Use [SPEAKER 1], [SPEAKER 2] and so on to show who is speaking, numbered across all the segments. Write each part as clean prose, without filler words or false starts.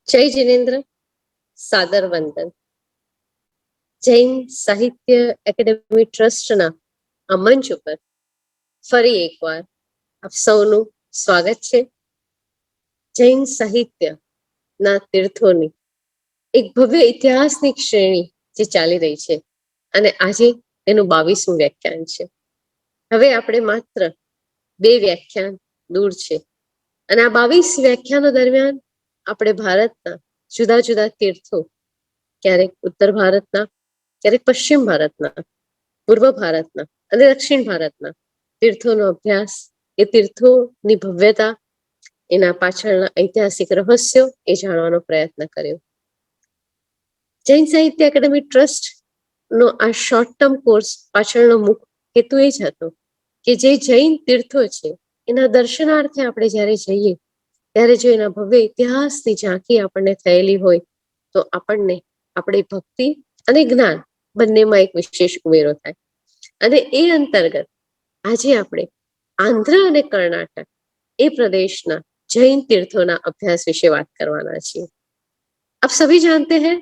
[SPEAKER 1] જય જિનેન્દ્ર, સાદર વંદન. જૈન સાહિત્ય એકેડેમી ટ્રસ્ટના આ મંચ ઉપર ફરી એકવાર આપ સૌનું સ્વાગત છે. જૈન સાહિત્યના તીર્થોની એક ભવ્ય ઇતિહાસની શ્રેણી જે ચાલી રહી છે અને આજે એનું 22મું વ્યાખ્યાન છે. હવે આપણે માત્ર 2 વ્યાખ્યાન દૂર છે અને આ 22 વ્યાખ્યાનો દરમિયાન આપણે ભારતના જુદા જુદા તીર્થો, ક્યારેક ઉત્તર ભારતના, ક્યારેક પશ્ચિમ ભારતના, પૂર્વ ભારતના અને દક્ષિણ ભારતના તીર્થોનો અભ્યાસ, એ તીર્થોની ભવ્યતા, એના પાછળના ઐતિહાસિક રહસ્યો એ જાણવાનો પ્રયત્ન કર્યો. જૈન સાહિત્ય એકેડેમી ટ્રસ્ટ નો આ શોર્ટ ટર્મ કોર્સ પાછળનો મુખ્ય હેતુ એ જ હતો કે જે જૈન તીર્થો છે એના દર્શનાર્થે આપણે જ્યારે જઈએ ત્યારે જો એના ભવ્ય ઇતિહાસની ઝાંખી આપણને થયેલી હોય તો આપણને આપણી ભક્તિ અને જ્ઞાન બંનેમાં એક વિશેષ ઉમેરો થાય. અને એ અંતર્ગત આજે આપણે આંધ્ર અને કર્ણાટક એ પ્રદેશના जैन तीर्थों अभ्यास विषय बात करवाना चाहिए. आप सभी जानते हैं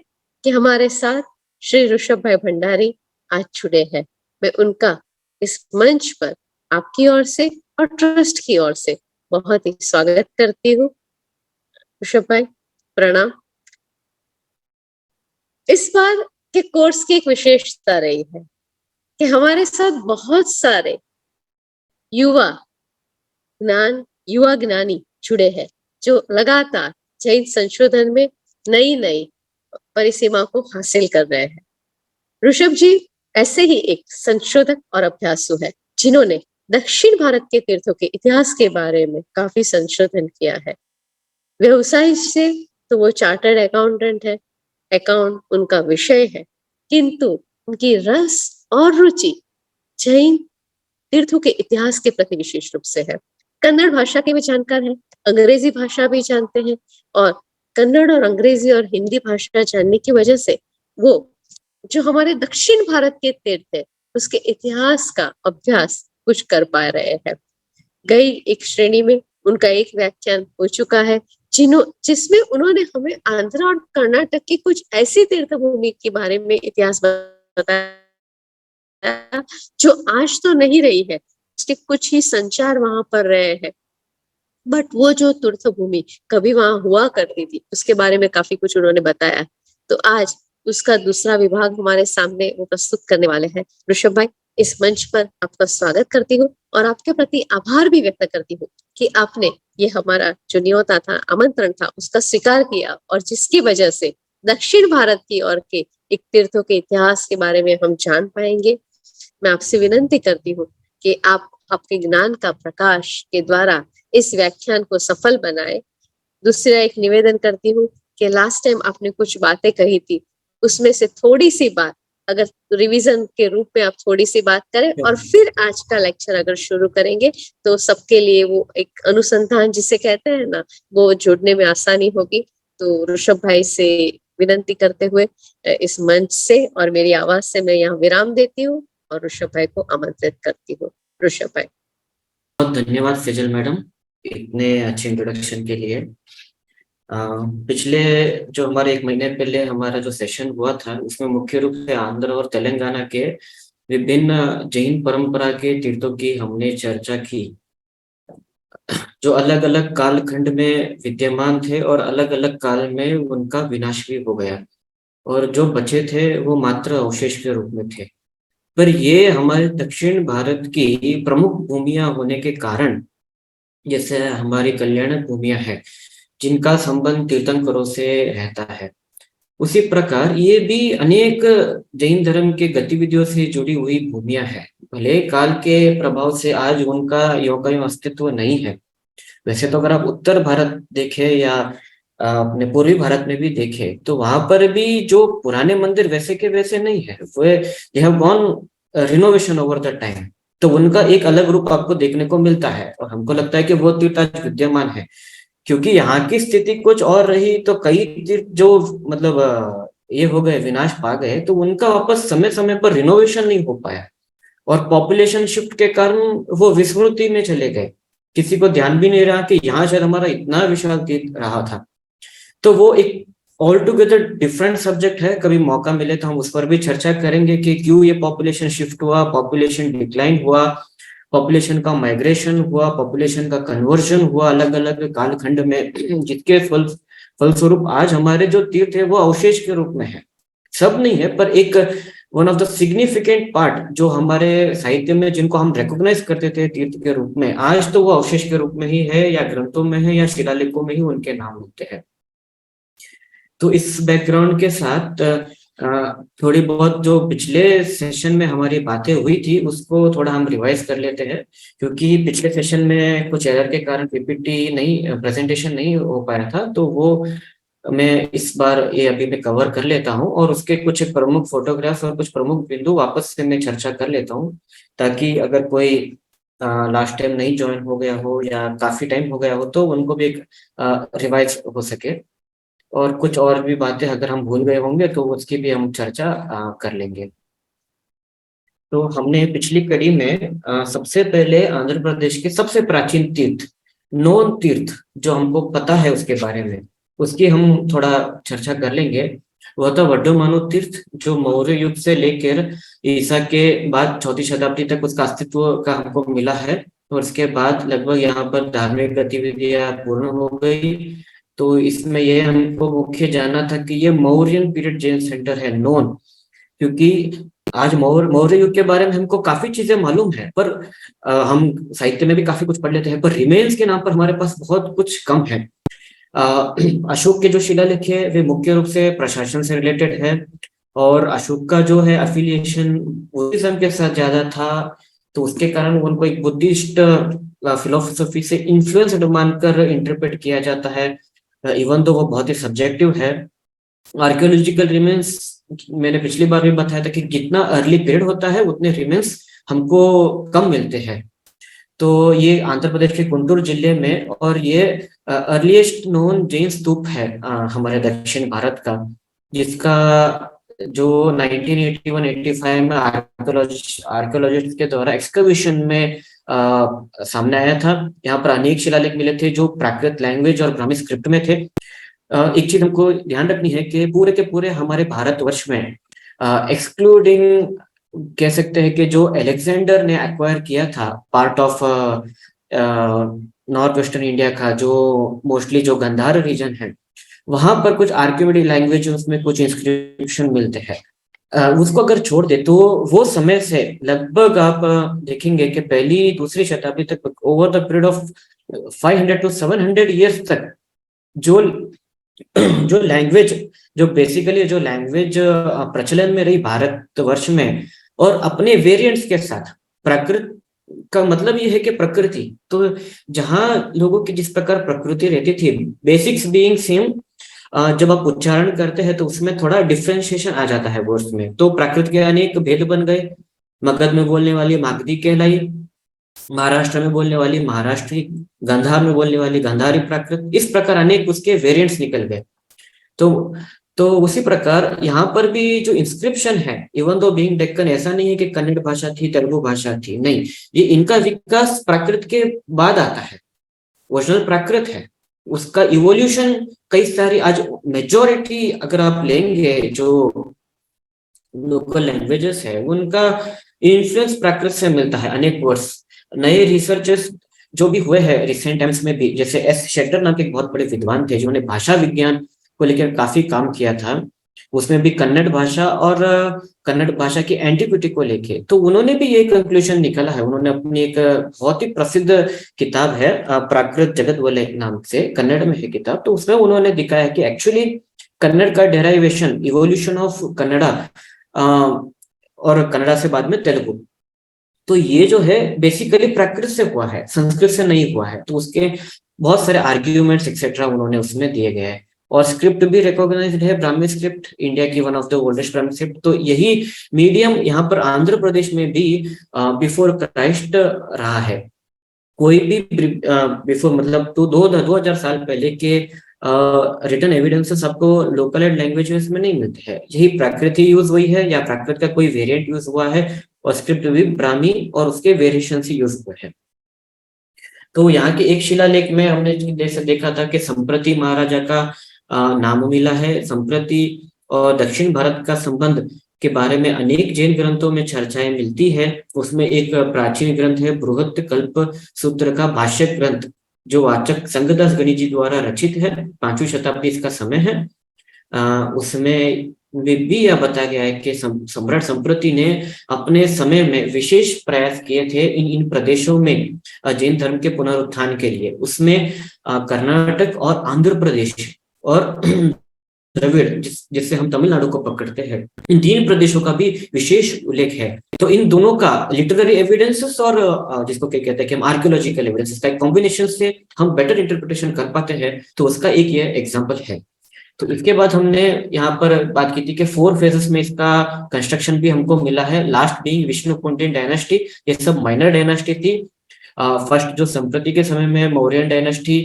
[SPEAKER 1] कि हमारे साथ श्री ऋषभ भाई भंडारी आज जुड़े हैं. मैं उनका इस मंच पर आपकी ओर से और ट्रस्ट की ओर से बहुत ही स्वागत करती हूँ. ऋषभ भाई प्रणाम. इस बार के कोर्स की एक विशेषता रही है कि हमारे साथ बहुत सारे युवा ज्ञानी जुड़े हैं जो लगातार जैन संशोधन में नई नई परिसीमा को हासिल कर रहे हैं. ऋषभ जी ऐसे ही एक संशोधक और अभ्यासु है जिन्होंने दक्षिण भारत के तीर्थों के इतिहास के बारे में काफी संशोधन किया है. व्यवसाय से तो वो चार्टर्ड अकाउंटेंट है, अकाउंट उनका विषय है, किंतु उनकी रस और रुचि जैन तीर्थों के इतिहास के प्रति विशेष रूप से है. कन्नड़ भाषा के भी जानकार हैं, अंग्रेजी भाषा भी जानते हैं और कन्नड़ और अंग्रेजी और हिंदी भाषा जानने की वजह से वो जो हमारे दक्षिण भारत के तीर्थ है उसके इतिहास का अभ्यास कुछ कर पा रहे हैं. गई एक श्रेणी में उनका एक व्याख्यान हो चुका है जिसमें उन्होंने हमें आंध्र और कर्नाटक की कुछ ऐसी तीर्थ भूमि के बारे में इतिहास बताया जो आज तो नहीं रही है, उसके कुछ ही संचार वहां पर रहे हैं, बट वो जो तीर्थ भूमि कभी वहां हुआ करती थी उसके बारे में काफी कुछ उन्होंने बताया. तो आज उसका दूसरा विभाग हमारे सामने वो प्रस्तुत करने वाले हैं. ऋषभ भाई इस मंच पर आपका स्वागत करती हूँ और आपके प्रति आभार भी व्यक्त करती हूँ कि आपने ये हमारा जो न्योता था, आमंत्रण था, उसका स्वीकार किया और जिसकी वजह से दक्षिण भारत की ओर के एक तीर्थों के इतिहास के बारे में हम जान पाएंगे. मैं आपसे विनंती करती हूँ कि आप अपने ज्ञान का प्रकाश के द्वारा इस व्याख्यान को सफल बनाए. दूसरा एक निवेदन करती हूँ कि लास्ट टाइम आपने कुछ बातें कही थी, उसमें से थोड़ी सी बात अगर रिवीजन के रूप में आप थोड़ी सी बात करें और फिर आज का लेक्चर अगर शुरू करेंगे तो सबके लिए वो एक अनुसंधान जिसे कहते हैं ना, वो जुड़ने में आसानी होगी. तो ऋषभ भाई से विनंती करते हुए इस मंच से और मेरी आवाज से मैं यहाँ विराम देती हूँ और ऋषभ भाई को आमंत्रित करती हूँ. ऋषभ भाई.
[SPEAKER 2] बहुत धन्यवाद सेजल मैडम इतने अच्छे इंट्रोडक्शन के लिए. पिछले जो हमारे 1 महीने पहले हमारा जो सेशन हुआ था उसमें मुख्य रूप से आंध्र और तेलंगाना के विभिन्न जैन परंपरा के तीर्थों की हमने चर्चा की जो अलग अलग कालखंड में विद्यमान थे और अलग अलग काल में उनका विनाश भी हो गया और जो बचे थे वो मात्र अवशेष के रूप में थे. पर ये हमारे दक्षिण भारत की प्रमुख भूमियां होने के कारण, जैसे हमारी कल्याणक भूमियां हैं जिनका संबंध तीर्थंकरों से रहता है, उसी प्रकार ये भी अनेक जैन धर्म के गतिविधियों से जुड़ी हुई भूमियां हैं. भले काल के प्रभाव से आज उनका यों का यों अस्तित्व नहीं है. वैसे तो अगर आप उत्तर भारत देखें या अपने पूर्वी भारत में भी देखे तो वहां पर भी जो पुराने मंदिर वैसे के वैसे नहीं है, वो they have gone renovation over the time. तो उनका एक अलग रूप आपको देखने को मिलता है और हमको लगता है कि वो तीर्थ आज विद्यमान है, क्योंकि यहाँ की स्थिति कुछ और रही तो कई तीर्थ जो मतलब ये हो गए, विनाश पा गए, तो उनका वापस समय समय पर रिनोवेशन नहीं हो पाया और पॉपुलेशन शिफ्ट के कारण वो विस्मृति में चले गए। किसी को ध्यान भी नहीं रहा कि यहाँ शायद हमारा इतना विशाल तीर्थ रहा था। तो वो एक ऑल टुगेदर डिफरेंट सब्जेक्ट है, कभी मौका मिले तो हम उस पर भी चर्चा करेंगे कि क्यों ये पॉपुलेशन शिफ्ट हुआ, पॉपुलेशन डिक्लाइन हुआ, पॉपुलेशन का माइग्रेशन हुआ, पॉपुलेशन का कन्वर्जन हुआ अलग अलग कालखंड में, जिसके फलस्वरूप आज हमारे जो तीर्थ है वो अवशेष के रूप में है। सब नहीं है पर एक one of the significant part जो हमारे साहित्य में जिनको हम रिकॉग्नाइज करते थे तीर्थ के रूप में, आज तो वो अवशेष के रूप में ही है या ग्रंथों में है या शिलालेखों में ही उनके नाम होते हैं। तो इस बैकग्राउंड के साथ थोड़ी बहुत जो पिछले सेशन में हमारी बातें हुई थी उसको थोड़ा हम रिवाइज कर लेते हैं, क्योंकि पिछले सेशन में कुछ एरर के कारण पीपीटी नहीं, प्रेजेंटेशन नहीं हो पाया था, तो वो मैं इस बार ये अभी मैं कवर कर लेता हूँ और उसके कुछ प्रमुख फोटोग्राफ्स और कुछ प्रमुख बिंदु वापस से मैं चर्चा कर लेता हूँ, ताकि अगर कोई लास्ट टाइम नहीं ज्वाइन हो गया हो या काफी टाइम हो गया हो तो उनको भी एक रिवाइज हो सके। और कुछ और भी बातें अगर हम भूल गए होंगे तो उसकी भी हम चर्चा कर लेंगे। तो हमने पिछली कड़ी में सबसे पहले आंध्र प्रदेश के सबसे प्राचीन तीर्थ, नौन तीर्थ जो हमको पता है उसके बारे में, उसकी हम थोड़ा चर्चा कर लेंगे। वह था वड्डोमानु तीर्थ, जो मौर्य युग से लेकर ईसा के बाद 4वीं शताब्दी तक उसका अस्तित्व का हमको मिला है और उसके बाद लगभग यहाँ पर धार्मिक गतिविधियां पूर्ण हो गई। तो इसमें ये हमको मुख्य जानना था कि ये मौर्यन पीरियड जैन सेंटर है, नॉन, क्योंकि आज मौर्य युग के बारे में हमको काफी चीजें मालूम है पर हम साहित्य में भी काफी कुछ पढ़ लेते हैं, पर रिमेन्स के नाम पर हमारे पास बहुत कुछ कम है। अशोक के जो शिलालेख है वे मुख्य रूप से प्रशासन से रिलेटेड है और अशोक का जो है अफिलिएशन बुद्धिज्म के साथ ज्यादा था, तो उसके कारण उनको एक बुद्धिस्ट फिलोसफी से इन्फ्लुएंस्ड मानकर इंटरप्रेट किया जाता है, इवन तो वो बहुत ही सब्जेक्टिव है। आर्कियोलॉजिकल रिमेन्स मैंने पिछली बार भी बताया था कि जितना अर्ली पीरियड होता है उतने रिमेन्स हमको कम मिलते हैं। तो ये आंध्र प्रदेश के गुंटूर जिले में, और ये अर्लीस्ट नोन जैन स्तूप है हमारे दक्षिण भारत का, जिसका जो 1981-85 में आर्कियोलॉजिस्ट के द्वारा एक्सकवेशन में सामने आया था। यहाँ पर अनेक शिलालेख मिले थे जो प्राकृत लैंग्वेज और ब्राह्मी स्क्रिप्ट में थे। एक चीज हमको ध्यान रखनी है कि पूरे के पूरे हमारे भारतवर्ष में एक्सक्लूडिंग कह सकते हैं कि जो अलेक्जेंडर ने एक्वायर किया था part of north western India का, जो मोस्टली जो गंधार रीजन है, वहां पर कुछ आर्कियोमेडिक लैंग्वेज उसमें कुछ इंस्क्रिप्शन मिलते हैं। उसको अगर छोड़ दे तो वो समय से लगभग आप देखेंगे कि पहली दूसरी शताब्दी तक, over the period of 500 to 700 years तक, जो जो लैंग्वेज, जो बेसिकली जो लैंग्वेज प्रचलन में रही भारतवर्ष में और अपने वेरिएंट्स के साथ, प्राकृत का मतलब ये है कि प्रकृति, तो जहां लोगों की जिस प्रकार प्रकृति रहती थी, बेसिक्स बीइंग सेम, जब आप उच्चारण करते हैं तो उसमें थोड़ा डिफ्रेंशिएशन आ जाता है वर्ड्स में। तो प्राकृत के अनेक भेद बन गए, मगध में बोलने वाली मागधी कहलाई, महाराष्ट्र में बोलने वाली महाराष्ट्री, गांधार में बोलने वाली गांधारी प्राकृत, इस प्रकार अनेक उसके वेरिएंट्स निकल गए। तो उसी प्रकार यहाँ पर भी जो इंस्क्रिप्शन है, इवन दो बीइंग डेक्कन, ऐसा नहीं है कि कन्नड़ भाषा थी, तेलुगु भाषा थी, नहीं, ये इनका विकास प्राकृत के बाद आता है, ओरिजिनल प्राकृत है, उसका इवोल्यूशन कई सारी, आज मेजोरिटी अगर आप लेंगे जो लोकल लैंग्वेजेस है उनका इन्फ्लुएंस प्राकृत से मिलता है। अनेक वर्ड्स, नए रिसर्चर्स जो भी हुए हैं रिसेंट टाइम्स में भी, जैसे एस शेटर नाम के एक बहुत बड़े विद्वान थे जिन्होंने भाषा विज्ञान को लेकर काफी काम किया था, उसमें भी कन्नड़ भाषा और कन्नड़ भाषा की एंटिक्विटी को लेके, तो उन्होंने भी ये कंक्लूजन निकाला है। उन्होंने अपनी एक बहुत ही प्रसिद्ध किताब है प्राकृत जगत वलय नाम से, कन्नड़ में है किताब, तो उसमें उन्होंने दिखाया कि एक्चुअली कन्नड़ का डेराइवेशन, इवोल्यूशन ऑफ कन्नड़ा और कन्नड़ा से बाद में तेलुगु, तो ये जो है बेसिकली प्राकृत से हुआ है, संस्कृत से नहीं हुआ है। तो उसके बहुत सारे आर्ग्यूमेंट्स एक्सेट्रा उन्होंने उसमें दिए गए हैं। और स्क्रिप्ट भी रिकॉग्नाइज्ड है, ब्राह्मी स्क्रिप्ट इंडिया की one of the oldest Brahmi script. तो यही मीडियम यहाँ पर आंध्र प्रदेश में भी बिफोर क्राइस्ट रहा है। कोई भी बिफोर मतलब तो 2000 साल पहले के रिटन एविडेंसेस आपको लोकल लैंग्वेजेस में नहीं मिलते हैं। यही प्राकृत यूज हुई है या प्राकृत का कोई वेरिएंट यूज हुआ है, और स्क्रिप्ट भी ब्राह्मी और उसके वेरिएशन से यूज हुए हैं। तो यहाँ के एक शिलालेख में हमने जैसे देखा था कि संप्रति महाराजा का नाम मिला है। संप्रति और दक्षिण भारत का संबंध के बारे में अनेक जैन ग्रंथों में चर्चाएं मिलती है। उसमें एक प्राचीन ग्रंथ है बृहत कल्प सूत्र का भाष्य ग्रंथ, जो वाचक संगदास गणि जी द्वारा रचित है। 5वीं शताब्दी इसका समय है। उसमें भी यह बताया गया है कि सम्राट संप्रति ने अपने समय में विशेष प्रयास किए थे इन प्रदेशों में जैन धर्म के पुनरुत्थान के लिए। उसमें कर्नाटक और आंध्र प्रदेश और द्रविड़ जिससे हम तमिलनाडु को पकड़ते हैं, इन 3 प्रदेशों का भी विशेष उल्लेख है। तो इन दोनों का लिटरेरी एविडेंसेस और जिसको क्या कहते हैं कि हम आर्कियोलॉजिकल एविडेंसेस का कॉम्बिनेशन से हम बेटर इंटरप्रिटेशन कर पाते हैं। तो उसका एक ये एग्जांपल है। तो इसके बाद हमने यहाँ पर बात की थी कि 4 फेजेस में इसका कंस्ट्रक्शन भी हमको मिला है। लास्ट बीइंग विष्णुकुंडिन डायनेस्टी, ये सब माइनर डायनेस्टी थी। फर्स्ट जो संप्रति के समय में मौर्यन डायनेस्टी,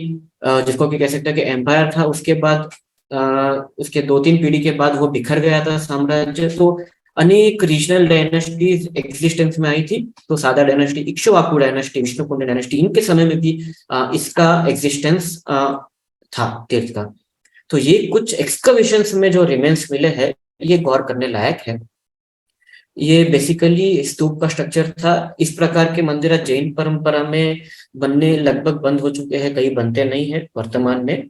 [SPEAKER 2] जिसको कह सकते हैं कि एम्पायर था, उसके बाद उसके 2-3 पीढ़ी के बाद वो बिखर गया था साम्राज्य। तो अनेक रीजनल डायनेस्टीज एग्जिस्टेंस में आई थी। तो सादा dynasty, Ikshvaku dynasty, Vishnukundin dynasty, इनके समय में भी इसका एग्जिस्टेंस था तीर्थ का। तो ये कुछ एक्सकवेशंस में जो रिमेन्स मिले हैं, ये गौर करने लायक है। ये बेसिकली स्तूप का स्ट्रक्चर था। इस प्रकार के मंदिर जैन परंपरा में बनने लगभग बंद हो चुके हैं, कई बनते नहीं है वर्तमान में।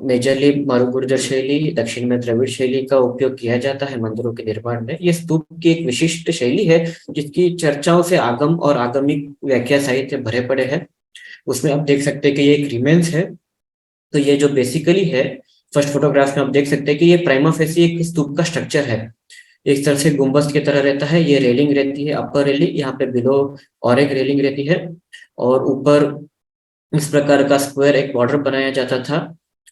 [SPEAKER 2] मेजरली मारुगुर्जर शैली, दक्षिण में द्रविड़ शैली का उपयोग किया जाता है मंदिरों के निर्माण में। ये स्तूप की एक विशिष्ट शैली है जिसकी चर्चाओं से आगम और आगमिक व्याख्या साहित्य भरे पड़े हैं। उसमें आप देख सकते हैं कि ये एक रिमेन्स है। तो ये जो बेसिकली है, फर्स्ट फोटोग्राफ में आप देख सकते हैं कि ये प्राइमा फेसी एक स्तूप का स्ट्रक्चर है। एक तरह से गुंबद की तरह रहता है। ये रेलिंग रहती है, अपर रेलिंग, यहाँ पे बिलो और एक रेलिंग रहती है, और ऊपर इस प्रकार का स्क्वायर एक बॉर्डर बनाया जाता था,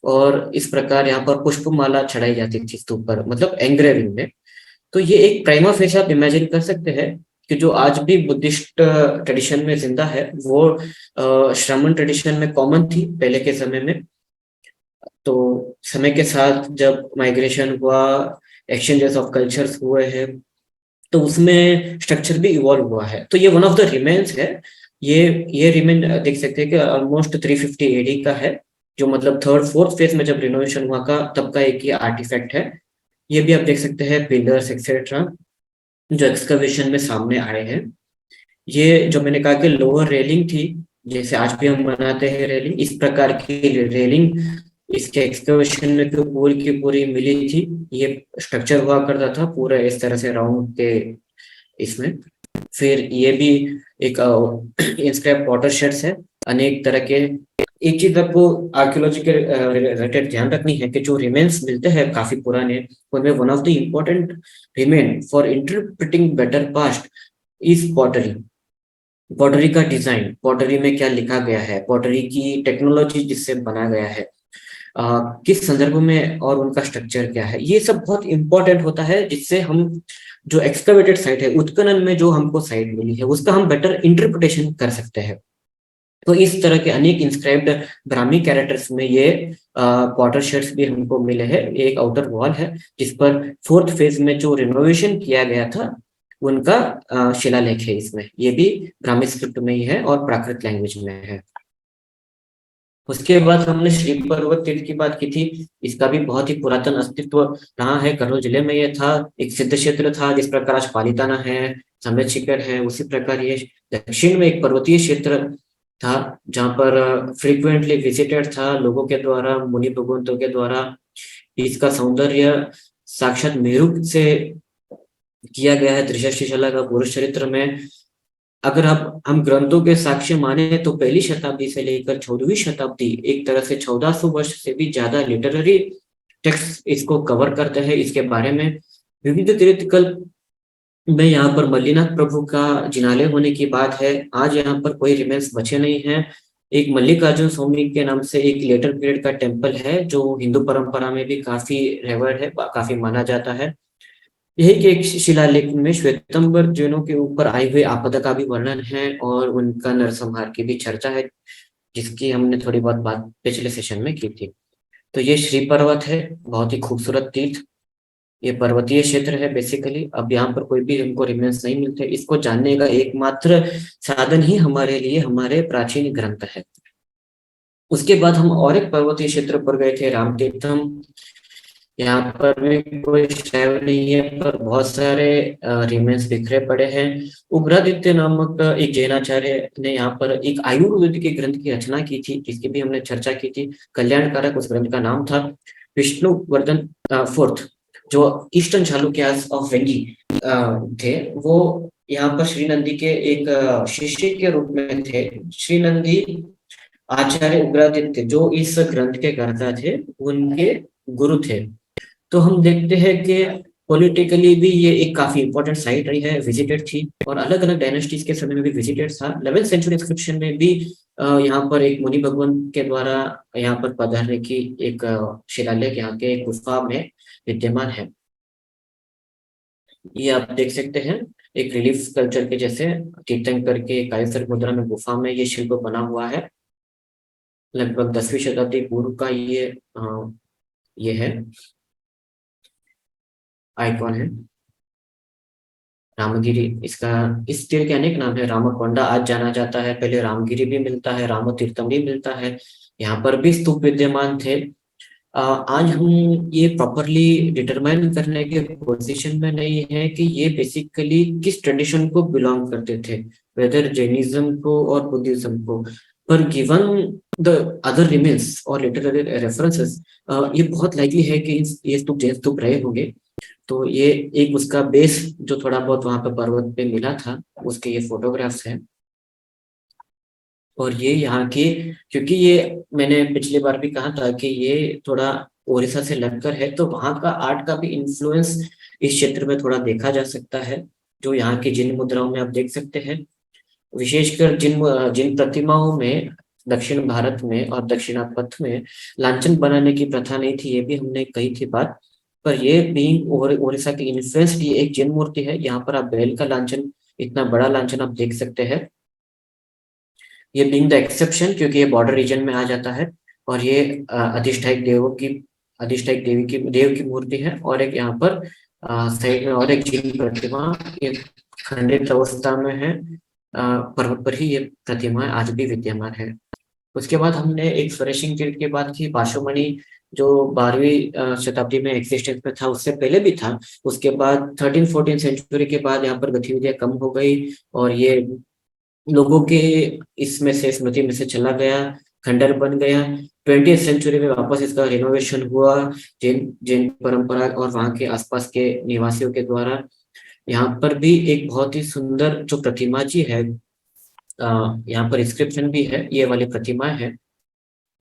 [SPEAKER 2] और इस प्रकार यहाँ पर पुष्पमाला चढ़ाई जाती थी स्तूप पर, मतलब एंग्रेविंग में। तो ये एक प्राइमा फेसी आप इमेजिन कर सकते हैं कि जो आज भी बुद्धिस्ट ट्रेडिशन में जिंदा है, वो श्रमण ट्रेडिशन में कॉमन थी पहले के समय में। तो समय के साथ जब माइग्रेशन हुआ, एक्सचेंजेस ऑफ कल्चर्स हुए हैं, तो उसमें स्ट्रक्चर भी इवॉल्व हुआ है। तो ये वन ऑफ द रिमेन्स है। ये रिमेन देख सकते हैं कि ऑलमोस्ट 350 एडी का है, जो मतलब 3rd-4th फेज में जब रिनोवेशन हुआ का तब का एक ये आर्टिफैक्ट है। ये भी आप देख सकते हैं पिलर्स एक्सेट्रा जो एक्सकवेशन में सामने आए हैं। ये जो मैंने कहा कि लोअर रेलिंग थी, जैसे आज भी हम बनाते हैं रेलिंग, इस प्रकार की रेलिंग इसके एक्सकवेशन में तो पूरी की पूरी मिली थी। ये स्ट्रक्चर हुआ करता था पूरा इस तरह से राउंड के इसमें। फिर ये भी एक इंस्क्राइब वाटर शेड्स है अनेक तरह के। एक चीज आपको आर्कियोलॉजी के रिलेटेड ध्यान रखनी है कि जो रिमेन्स मिलते हैं काफी पुराने, उनमें one of the important remain for interpreting better past is pottery. Pottery का डिजाइन, पॉटरी में क्या लिखा गया है, पॉटरी की टेक्नोलॉजी जिससे बनाया गया है, किस संदर्भ में, और उनका स्ट्रक्चर क्या है, ये सब बहुत इंपॉर्टेंट होता है, जिससे हम जो एक्सकवेटेड साइट है उत्खनन में जो हमको साइट मिली है उसका हम बेटर इंटरप्रिटेशन कर सकते हैं। तो इस तरह के अनेक इंस्क्राइब्ड ब्राह्मी कैरेक्टर्स में ये पॉटर शेड्स भी हमको मिले हैं। एक आउटर वॉल है जिस पर 4th फेज में जो रिनोवेशन किया गया था उनका शिलालेख है इसमें। ये भी ब्राह्मी स्क्रिप्ट में ही है और प्राकृत लैंग्वेज में है। उसके बाद हमने श्री पर्वत तीर्थ की बात की थी। इसका भी बहुत ही पुरातन अस्तित्व रहा है। कर्नूल जिले में ये था, एक सिद्ध क्षेत्र था। जिस प्रकार आज पालिताना है, समेत शिखर है, उसी प्रकार ये दक्षिण में एक पर्वतीय क्षेत्र था जहाँ पर फ्रीक्वेंटली विजिटेड था लोगों के द्वारा, मुनि भगवंतों के द्वारा। इसका सौंदर्य साक्षात मेरू से किया गया है। त्रिशशिला का पुरुष चरित्र में अगर हम ग्रंथों के साक्ष्य माने तो 1ली शताब्दी से लेकर 14वीं शताब्दी, एक तरह से 1400 वर्ष से भी ज्यादा लिटरेरी टेक्स्ट इसको कवर करते हैं। इसके बारे में विविध तीर्थकल्प में यहाँ पर मल्लिनाथ प्रभु का जिनालय होने की बात है। आज यहाँ पर कोई रिमेन्स बचे नहीं हैं। एक मल्लिकार्जुन स्वामी के नाम से एक लेटर पीरियड का टेम्पल है जो हिंदू परंपरा में भी काफी रेवर्ड है, काफी माना जाता है। यही के एक शिलालेख में श्वेतंबर जैनों के ऊपर आई हुई आपदा का भी वर्णन है और उनका नरसंहार की भी चर्चा है, जिसकी हमने थोड़ी बहुत बात पिछले सेशन में की थी। तो ये श्री पर्वत है, बहुत ही खूबसूरत तीर्थ। ये पर्वतीय क्षेत्र है बेसिकली। अब यहाँ पर कोई भी हमको रिमेन्स नहीं मिलते, इसको जानने का एकमात्र साधन ही हमारे लिए हमारे प्राचीन ग्रंथ है। उसके बाद हम और एक पर्वतीय क्षेत्र पर गए थे, राम तीर्थम। यहाँ पर भी कोई शैव नहीं है, पर बहुत सारे रिमेन्स बिखरे पड़े हैं। उग्रादित्य नामक एक जैनाचार्य ने यहाँ पर एक आयुर्वेद के ग्रंथ की रचना की थी, जिसकी भी हमने चर्चा की थी। कल्याणकारक उस ग्रंथ का नाम था। विष्णुवर्धन फोर्थ, जो ईस्टर्न चालुक्यास ऑफ वेंगी थे, वो यहाँ पर श्री नंदी के एक शिष्य के रूप में थे। श्री नंदी आचार्य उग्रादित्य जो इस ग्रंथ के कर्ता थे, उनके गुरु थे। तो हम देखते हैं कि पॉलिटिकली भी ये एक काफी इंपॉर्टेंट साइट रही है, विजिटेड थी, और अलग अलग डायनेस्टीज के समय में भी विजिटेड था। 11th सेंचुरी इंस्क्रिप्शन में भी यहाँ पर एक मुनि भगवान के द्वारा यहाँ पर पधारने की एक शिलालेख यहाँ के गुफा में विद्यमान है। ये आप देख सकते हैं, एक रिलीफ स्कल्पचर के जैसे तीर्थंकर के कायसर मुद्रा में गुफा में ये शिल्प बना हुआ है। लगभग 10वीं शताब्दी पूर्व का ये है, आइकॉन है। रामगिरी, इसका इस तीर के अनेक नाम है। रामकोंडा आज जाना जाता है, पहले रामगिरी भी मिलता है, रामतीर्थम भी मिलता है। यहाँ पर भी स्तूप विद्यमान थे। आज हम ये प्रॉपरली डिटरमाइन करने के पोजीशन में नहीं है कि ये बेसिकली किस ट्रेडिशन को बिलोंग करते थे, वेदर जैनिज्म को और बुद्धिज्म को। पर गिवन द अदर रिमेन्स और लिटरेरी रेफरेंसेस, ये बहुत लाइकली है कि ये स्तूप जैन स्तूप रहे होंगे। तो ये एक उसका बेस जो थोड़ा बहुत वहां पर पर्वत पे मिला था, उसके ये फोटोग्राफ्स हैं। और ये यहाँ की, क्योंकि ये मैंने पिछली बार भी कहा था कि ये थोड़ा ओडिशा से लगकर है, तो वहाँ का आर्ट का भी इन्फ्लुएंस इस क्षेत्र में थोड़ा देखा जा सकता है, जो यहाँ की जिन मुद्राओं में आप देख सकते हैं। विशेषकर जिन जिन प्रतिमाओं में दक्षिण भारत में और दक्षिणापथ में लांछन बनाने की प्रथा नहीं थी, ये भी हमने कही थी बात। पर ये बीइंग ओडिशा की इन्फ्लुएंस्ड ये एक जिन मूर्ति है। यहाँ पर आप बैल का लांछन, इतना बड़ा लांछन आप देख सकते हैं। ये बीइंग द एक्सेप्शन, क्योंकि ये बॉर्डर रीजन में आ जाता है। और ये अधिष्ठायक देव की मूर्ति है। और एक यहाँ पर साइड में और एक जिन प्रतिमा, ये खंडित अवस्था में है। पर्वत पर ही ये प्रतिमा आज भी विद्यमान है। उसके बाद हमने एक फ्रेशिंग पीरियड के बाद की पाशुमणि, जो 12वीं शताब्दी में एग्जिस्टेंस में था, उससे पहले भी था। उसके बाद 13-14 सेंचुरी के बाद यहाँ पर गतिविधियां कम हो गई और ये लोगों के इसमें से स्मृति में से चला गया, खंडर बन गया। 20th सेंचुरी में वापस इसका रिनोवेशन हुआ जैन जैन परंपरा और वहाँ के आसपास के निवासियों के द्वारा। यहाँ पर भी एक बहुत ही सुंदर जो प्रतिमा जी है, यहाँ पर इंस्क्रिप्शन भी है, ये वाली प्रतिमा है,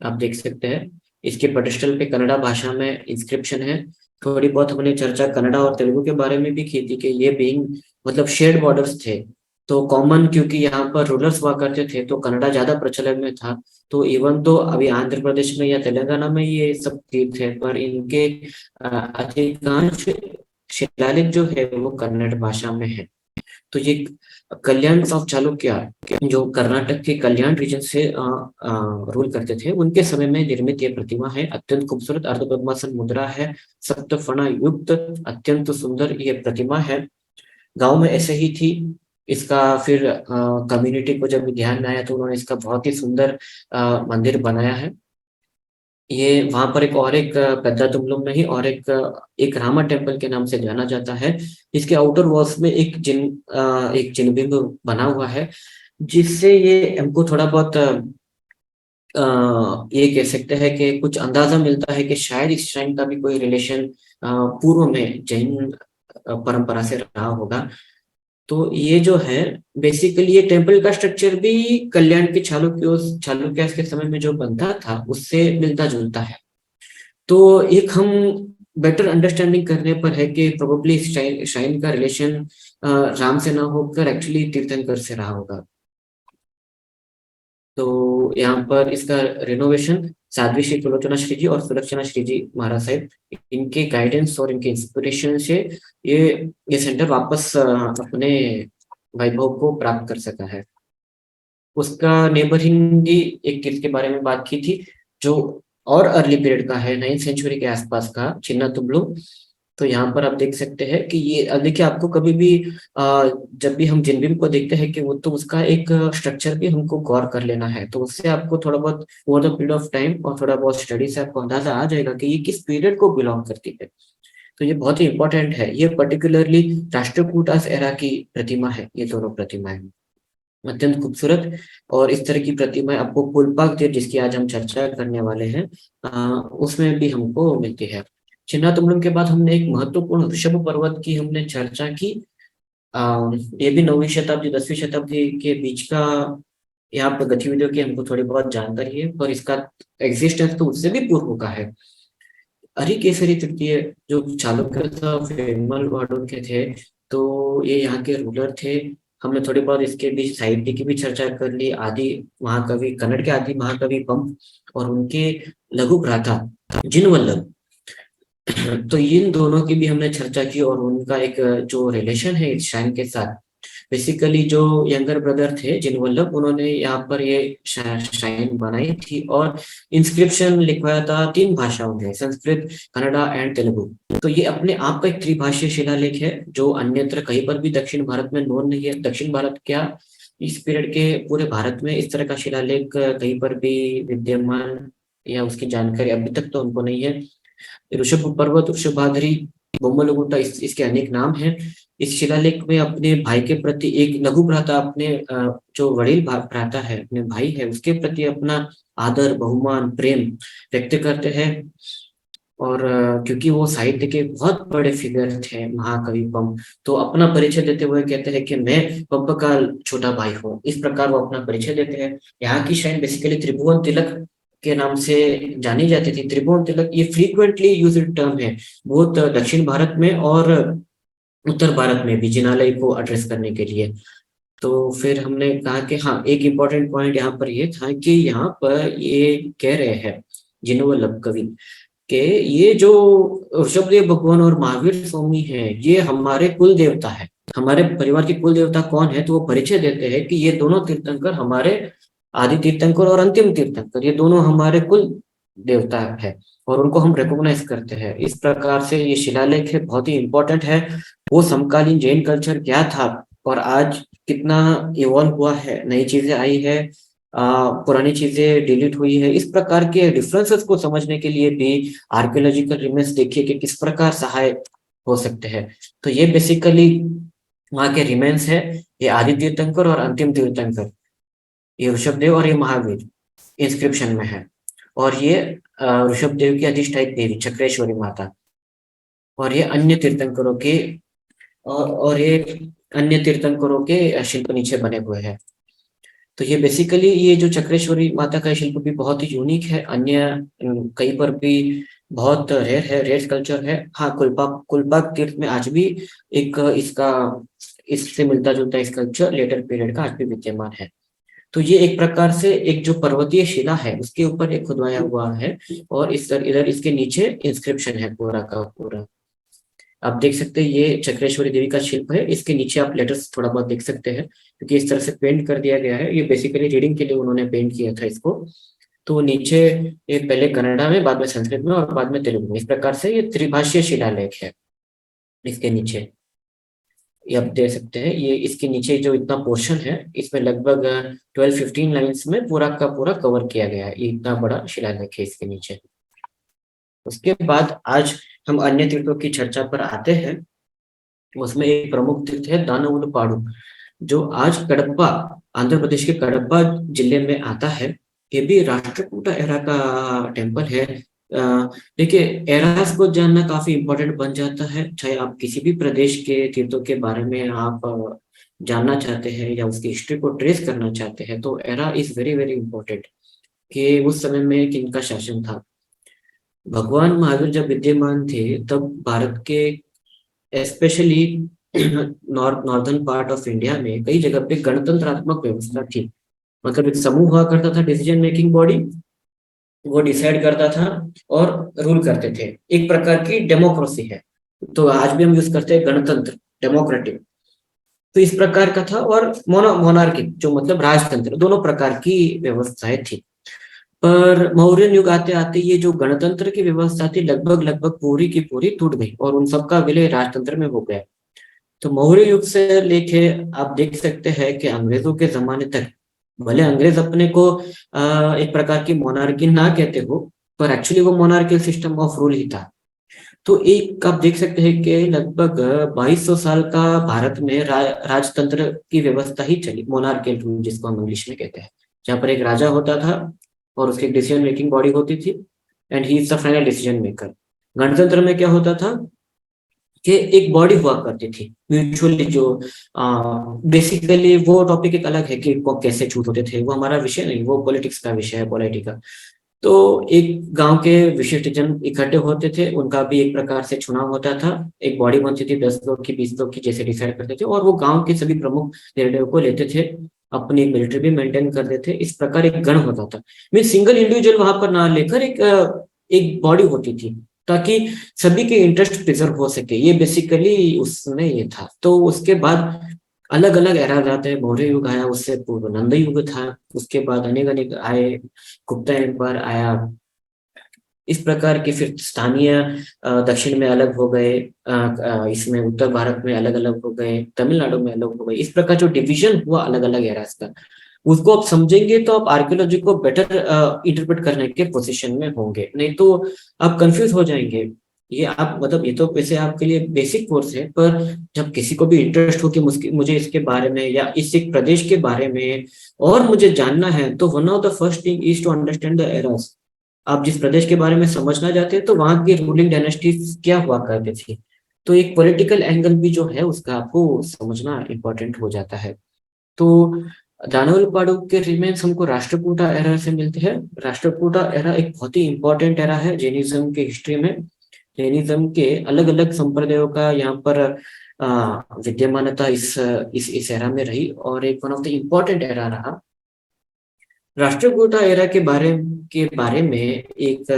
[SPEAKER 2] आप देख सकते हैं। इसके पटस्टल पे कन्नड़ा भाषा में इंस्क्रिप्शन है। थोड़ी बहुत हमने चर्चा कन्नड़ा और तेलुगु के बारे में भी की थी कि ये बीइंग मतलब शेड बॉर्डर्स थे, तो कॉमन, क्योंकि यहाँ पर रूलर्स हुआ करते थे तो कन्नड़ा ज्यादा प्रचलन में था। तो इवन तो अभी आंध्र प्रदेश में या तेलंगाना में ये सब तीर्थ है, पर इनके अधिकांश शिलालेख जो है वो कन्नड़ भाषा में है। तो ये कल्याण ऑफ चालुक्य, जो कर्नाटक के कल्याण रीजन से रूल करते थे, उनके समय में निर्मित ये प्रतिमा है। अत्यंत खूबसूरत अर्ध पद्मासन मुद्रा है, सप्तफणा युक्त, अत्यंत सुंदर ये प्रतिमा है। गांव में ऐसे ही थी। इसका फिर कम्युनिटी को जब ध्यान में आया तो उन्होंने इसका बहुत ही सुंदर मंदिर बनाया है। ये वहां पर एक और एक पेद्दातुम्बलम में ही और एक रामा टेम्पल के नाम से जाना जाता है। इसके आउटर वॉल्स में एक जिन बिंब बना हुआ है, जिससे ये हमको थोड़ा बहुत ये कह सकते हैं कि कुछ अंदाजा मिलता है कि शायद इस श्राइन का भी कोई रिलेशन पूर्व में जैन परंपरा से रहा होगा। तो ये जो है बेसिकली ये टेम्पल का स्ट्रक्चर भी कल्याण के चालुक्य के समय में जो बनता था उससे मिलता जुलता है। तो एक हम बेटर अंडरस्टैंडिंग करने पर है कि प्रोबेबली श्राइन का रिलेशन राम से ना होकर एक्चुअली तीर्थंकर से रहा होगा। तो यहाँ पर इसका रिनोवेशन साध्वी श्री सुलोचना श्री जी और सुलक्षणा श्री जी महाराज साहब, इनके गाइडेंस और इनके इंस्पिरेशन से ये ये सेंटर वापस अपने वैभव को प्राप्त कर सका है। उसका नेबरिंग की एक किल के बारे में बात की थी, जो और अर्ली पीरियड का है, 9th सेंचुरी के आसपास का, चिन्नातुब्लुम। तो यहाँ पर आप देख सकते हैं कि ये देखिए, आपको कभी भी जब भी हम जिनबिम को देखते हैं कि वो तो उसका एक स्ट्रक्चर भी हमको गौर कर लेना है, तो उससे आपको थोड़ा बहुत over the period of time और थोड़ा बहुत स्टडी से आपको अंदाजा आ जाएगा कि ये किस पीरियड को बिलोंग करती है। तो ये बहुत ही इंपॉर्टेंट है। ये पर्टिकुलरली राष्ट्रकूटास एरा की प्रतिमा है, ये दोनों प्रतिमाएं अत्यंत खूबसूरत। और इस तरह की प्रतिमाएं आपको पुलपाक तीर्थ, जिसकी आज हम चर्चा करने वाले हैं, उसमें भी हमको मिलती है। छिन्नातुम्बलम के बाद हमने एक महत्वपूर्ण ऋषभ पर्वत की हमने चर्चा की। ये भी 9वीं शताब्दी 10वीं शताब्दी के बीच का यहाँ पर गतिविधियों की हमको थोड़ी बहुत जानकारी है, पर इसका एग्जिस्टेंस तो उससे भी पूर्व का है। हरिकेसरी तृतीय जो चालुक्य था, वेम्बलवाडों के थे, तो ये यहाँ के रूलर थे। हमने थोड़ी बहुत इसके बीच साहित्य की भी चर्चा कर ली। आदि महाकवि, कन्नड़ के आदि महाकवि पंप और उनके लघु भ्राता जिनवल्लभ, तो इन दोनों की भी हमने चर्चा की और उनका एक जो रिलेशन है इस शाइन के साथ। बेसिकली जो यंगर ब्रदर थे जिनवल्लभ, उन्होंने यहाँ पर ये शाइन बनाई थी और इंस्क्रिप्शन लिखवाया था 3 भाषाओं में, संस्कृत, कन्नड़ा एंड तेलुगु। तो ये अपने आप का एक त्रिभाषीय शिलालेख है, जो अन्यत्र कहीं पर भी दक्षिण भारत में नोन नहीं है। दक्षिण भारत क्या, इस पीरियड के पूरे भारत में इस तरह का शिलालेख कहीं पर भी विद्यमान या उसकी जानकारी अभी तक तो हमको नहीं है। ऋषभ पर्वत, ऋषभाद्री, बोम्मलगुट्टा, इसके अनेक नाम हैं। इस शिलालेख में अपने भाई के प्रति एक लघु भ्राता अपने जो वड़ील भ्राता है, अपने भाई है, उसके प्रति अपना आदर, बहुमान, प्रेम व्यक्त करते हैं। और क्योंकि वो साहित्य के बहुत बड़े फिगर थे महाकवि पंप, तो अपना परिचय देते हुए कहते हैं कि मैं पंप का छोटा भाई हूँ। इस प्रकार वो अपना परिचय देते हैं। यहाँ की शाइन बेसिकली त्रिभुवन तिलक के नाम से जानी जाती थी। त्रिभुवन तिलक ये फ्रीक्वेंटली यूज्ड टर्म है, बहुत दक्षिण भारत में और उत्तर भारत में भी, जिनालय को एड्रेस करने के लिए। तो फिर हमने कहा कि हाँ, एक इम्पॉर्टेंट पॉइंट यहाँ पर ये था कि यहाँ पर ये कह रहे हैं जिनवल्लभ कवि कि ये जो ऋषभदेव भगवान और महावीर स्वामी है, ये हमारे कुल देवता है। हमारे परिवार के कुल देवता कौन है, तो वो परिचय देते हैं कि ये दोनों तीर्थंकर हमारे आदि तीर्थंकर और अंतिम तीर्थंकर, ये दोनों हमारे कुल देवता है और उनको हम रिकॉग्नाइज करते हैं। इस प्रकार से ये शिलालेख है, बहुत ही इंपॉर्टेंट है। वो समकालीन जैन कल्चर क्या था और आज कितना इवॉल्व हुआ है, नई चीजें आई है, पुरानी चीजें डिलीट हुई है, इस प्रकार के डिफरेंसेस को समझने के लिए भी आर्कियोलॉजिकल रिमेन्स देखिए कि किस प्रकार सहायक हो सकते हैं। तो ये बेसिकली वहाँ के रिमेन्स है। ये आदि तीर्थंकर और अंतिम तीर्थंकर, ये ऋषभदेव और ये महावीर इंस्क्रिप्शन में है। और ये ऋषभदेव की अधिष्ठायी देवी चक्रेश्वरी माता, और ये अन्य तीर्थंकरों के और ये अन्य तीर्थंकरों के शिल्प नीचे बने हुए हैं। तो ये बेसिकली ये जो चक्रेश्वरी माता का शिल्प भी बहुत ही यूनिक है, अन्य कहीं पर भी बहुत रेयर है, रेयर कल्चर है। हाँ, कुलपाक तीर्थ में आज भी एक इसका इससे मिलता जुलता स्कल्पचर लेटर पीरियड का आज भी विद्यमान है। तो ये एक प्रकार से एक जो पर्वतीय शिला है उसके ऊपर एक खुदवाया हुआ है और इधर इसके नीचे इंस्क्रिप्शन है पूरा का पूरा। आप देख सकते हैं ये चक्रेश्वरी देवी का शिल्प है, इसके नीचे आप लेटर्स थोड़ा बहुत देख सकते हैं क्योंकि इस तरह से पेंट कर दिया गया है। ये बेसिकली रीडिंग के लिए उन्होंने पेंट किया था इसको। तो नीचे ये पहले कन्नड़ा में, बाद में संस्कृत में और बाद में तेलुगु में, इस प्रकार से ये त्रिभाषीय शिलालेख है। इसके नीचे ये आप देख सकते हैं, ये इसके नीचे जो इतना पोर्शन है इसमें लगभग 12-15 लाइन्स में पूरा का पूरा कवर किया गया है। ये इतना बड़ा शिलालेख है इसके नीचे। उसके बाद आज हम अन्य तीर्थों की चर्चा पर आते हैं। उसमें एक प्रमुख तीर्थ है दानवुलपाडु, जो आज कडप्पा, आंध्र प्रदेश के कडप्पा जिले में आता है। ये भी राष्ट्रकूटा एरा का टेम्पल है। देखिए, एरास को जानना काफी इंपॉर्टेंट बन जाता है, चाहे आप किसी भी प्रदेश के तीर्थों के बारे में आप जानना चाहते हैं या उसकी हिस्ट्री को ट्रेस करना चाहते हैं, तो era is very very important कि उस समय में किनका शासन था। भगवान महावीर जब विद्यमान थे तब भारत के specially northern part of India में कई जगह पे गणतंत्रात्मक व्यवस्था थी। मतलब एक समूह हुआ करता था, डिसीजन मेकिंग बॉडी, वो डिसाइड करता था और रूल करते थे। एक प्रकार की डेमोक्रेसी है, तो आज भी हम यूज करते हैं गणतंत्र, डेमोक्रेटिक। तो इस प्रकार का था। और मोनार्किक जो मतलब राजतंत्र, दोनों प्रकार की व्यवस्थाएं थी। पर मौर्य युग आते आते ये जो गणतंत्र की व्यवस्था थी लगभग लगभग पूरी की पूरी टूट गई और उन सबका विलय राजतंत्र में हो गया। तो मौर्य युग से लेके आप देख सकते हैं कि अंग्रेजों के जमाने तक, भले अंग्रेज अपने को एक प्रकार की मोनार्की ना कहते हो, पर एक्चुअली वो मोनार्कियल सिस्टम ऑफ रूल ही था। तो एक आप देख सकते हैं कि लगभग 2200 साल का भारत में राजतंत्र की व्यवस्था ही चली, मोनार्कियल रूल जिसको हम इंग्लिश में कहते हैं, जहाँ पर एक राजा होता था और उसकी डिसीजन मेकिंग बॉडी होती थी, and he is the final decision maker. गणतंत्र में क्या होता था कि एक बॉडी हुआ करती थी म्यूचुअली, जो बेसिकली वो टॉपिक एक अलग है कि वो कैसे छूट होते थे, वो हमारा विषय नहीं, वो पॉलिटिक्स का विषय है, पॉलिटी का। तो एक गांव के विशिष्ट जन इकट्ठे होते थे, उनका भी एक प्रकार से चुनाव होता था, एक बॉडी बनती थी 10 लोग की, 20 लोग की, जैसे डिसाइड करते थे, और वो गांव के सभी प्रमुख निर्णयों को लेते थे, अपनी एक मिलिट्री भी मेंटेन करते थे। इस प्रकार एक गण होता था, मीन सिंगल इंडिविजुअल वहां पर ना लेकर एक बॉडी होती थी, ताकि सभी के इंटरेस्ट प्रिजर्व हो सके। ये बेसिकली उसमें ये था। तो उसके बाद अलग अलग एरा आते हैं, मौर्य युग आया, उससे पूर्व नंद युग था, उसके बाद अनेक अनेक आए, गुप्ता एम्पायर आया। इस प्रकार के फिर स्थानीय दक्षिण में अलग हो गए, इसमें उत्तर भारत में अलग अलग हो गए, तमिलनाडु में अलग हो गए। इस प्रकार जो डिवीजन हुआ अलग अलग एरास का, उसको आप समझेंगे तो आप आर्कियोलॉजी को बेटर इंटरप्रेट करने के पोजीशन में होंगे, नहीं तो आप कंफ्यूज हो जाएंगे। ये आप मतलब ये तो वैसे आपके लिए बेसिक कोर्स है, पर जब किसी को भी इंटरेस्ट हो कि मुझे इसके बारे में या इस एक प्रदेश के बारे में और मुझे जानना है, तो one of the first thing is to understand the eras. आप जिस प्रदेश के बारे में समझना चाहते हैं तो वहां की रूलिंग डायनेस्टीज क्या हुआ करती थी, तो एक पॉलिटिकल एंगल भी जो है उसका आपको समझना इंपॉर्टेंट हो जाता है। तो दानवलपाड़ू के रिमेन्स हमको राष्ट्रकूटा एरा से मिलते हैं। राष्ट्रकूटा एरा एक बहुत ही इंपॉर्टेंट एरा है जैनिज्म के हिस्ट्री में। जैनिज्म के अलग अलग संप्रदायों का यहाँ पर विद्यमानता इस एरा में रही, और एक one of the important era रहा। राष्ट्रकूटा एरा के बारे में एक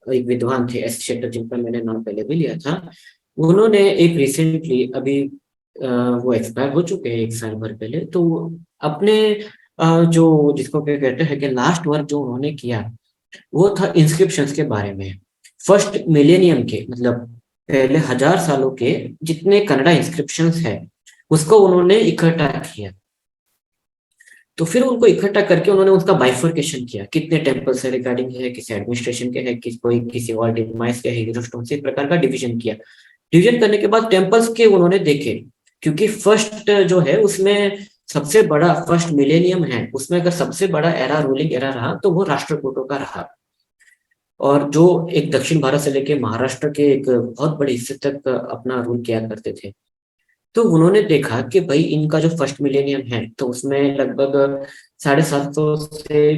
[SPEAKER 2] विद्वान थे एस शेट्टर, जिनका मैंने नाम पहले भी लिया था। उन्होंने एक रिसेंटली अभी वो एक्सपायर हो चुके हैं 1 साल भर पहले, तो अपने जो जिसको क्या कहते हैं कि लास्ट वर्क जो उन्होंने किया वो था इंस्क्रिप्शंस के बारे में। फर्स्ट मिलेनियम के मतलब पहले 1000 सालों के जितने कन्नड़ा इंस्क्रिप्शंस है उसको उन्होंने इकट्ठा किया। तो फिर उनको इकट्ठा करके उन्होंने उसका बाइफर्केशन किया, कितने टेम्पल से रिगार्डिंग है, किसी एडमिनिस्ट्रेशन के है, कोई किसी और डिवाइस के है, हीरोस्टोन से, इस प्रकार का डिवीजन किया। डिवीजन करने के बाद टेम्पल्स के उन्होंने देखे, क्योंकि फर्स्ट जो है उसमें सबसे बड़ा फर्स्ट मिलेनियम है, उसमें अगर सबसे बड़ा एरा रूलिंग एरा रहा तो वो राष्ट्रकूटों का रहा। और जो एक दक्षिण भारत से लेके महाराष्ट्र के एक बहुत बड़े हिस्से तक अपना रूल किया करते थे। तो उन्होंने देखा कि भाई इनका जो फर्स्ट मिलेनियम है तो उसमें लगभग 750 से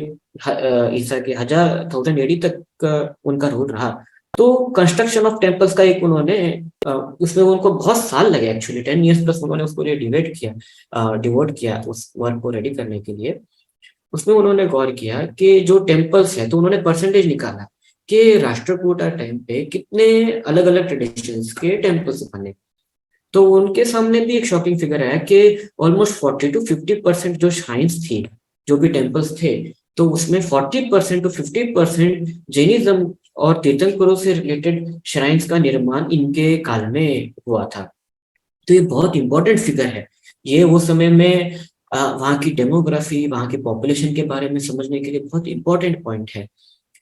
[SPEAKER 2] ईसा के 1000 तक उनका रूल रहा। तो कंस्ट्रक्शन ऑफ टेम्पल्स का एक उन्होंने उसमें उनको बहुत साल लगे, एक्चुअली 10 years प्लस उन्होंने उसको लिए डिवोट किया उस वर्क को रेडी करने के लिए। उसमें उन्होंने गौर किया कि जो टेम्पल्स है, तो उन्होंने परसेंटेज निकाला कि राष्ट्रकूटा टाइम पे कितने अलग अलग ट्रेडिशंस के टेम्पल्स बने। तो उनके सामने भी एक शॉकिंग फिगर है कि ऑलमोस्ट 40 to 50% जो श्राइन्स थी, जो भी टेम्पल्स थे, तो उसमें 40% to 50% जैनिज्म और तीर्थंकरों से रिलेटेड श्राइन्स का निर्माण इनके काल में हुआ था। तो ये बहुत इंपॉर्टेंट फिगर है। ये वो समय में वहाँ की डेमोग्राफी, वहाँ की पॉपुलेशन के बारे में समझने के लिए बहुत इंपॉर्टेंट पॉइंट है।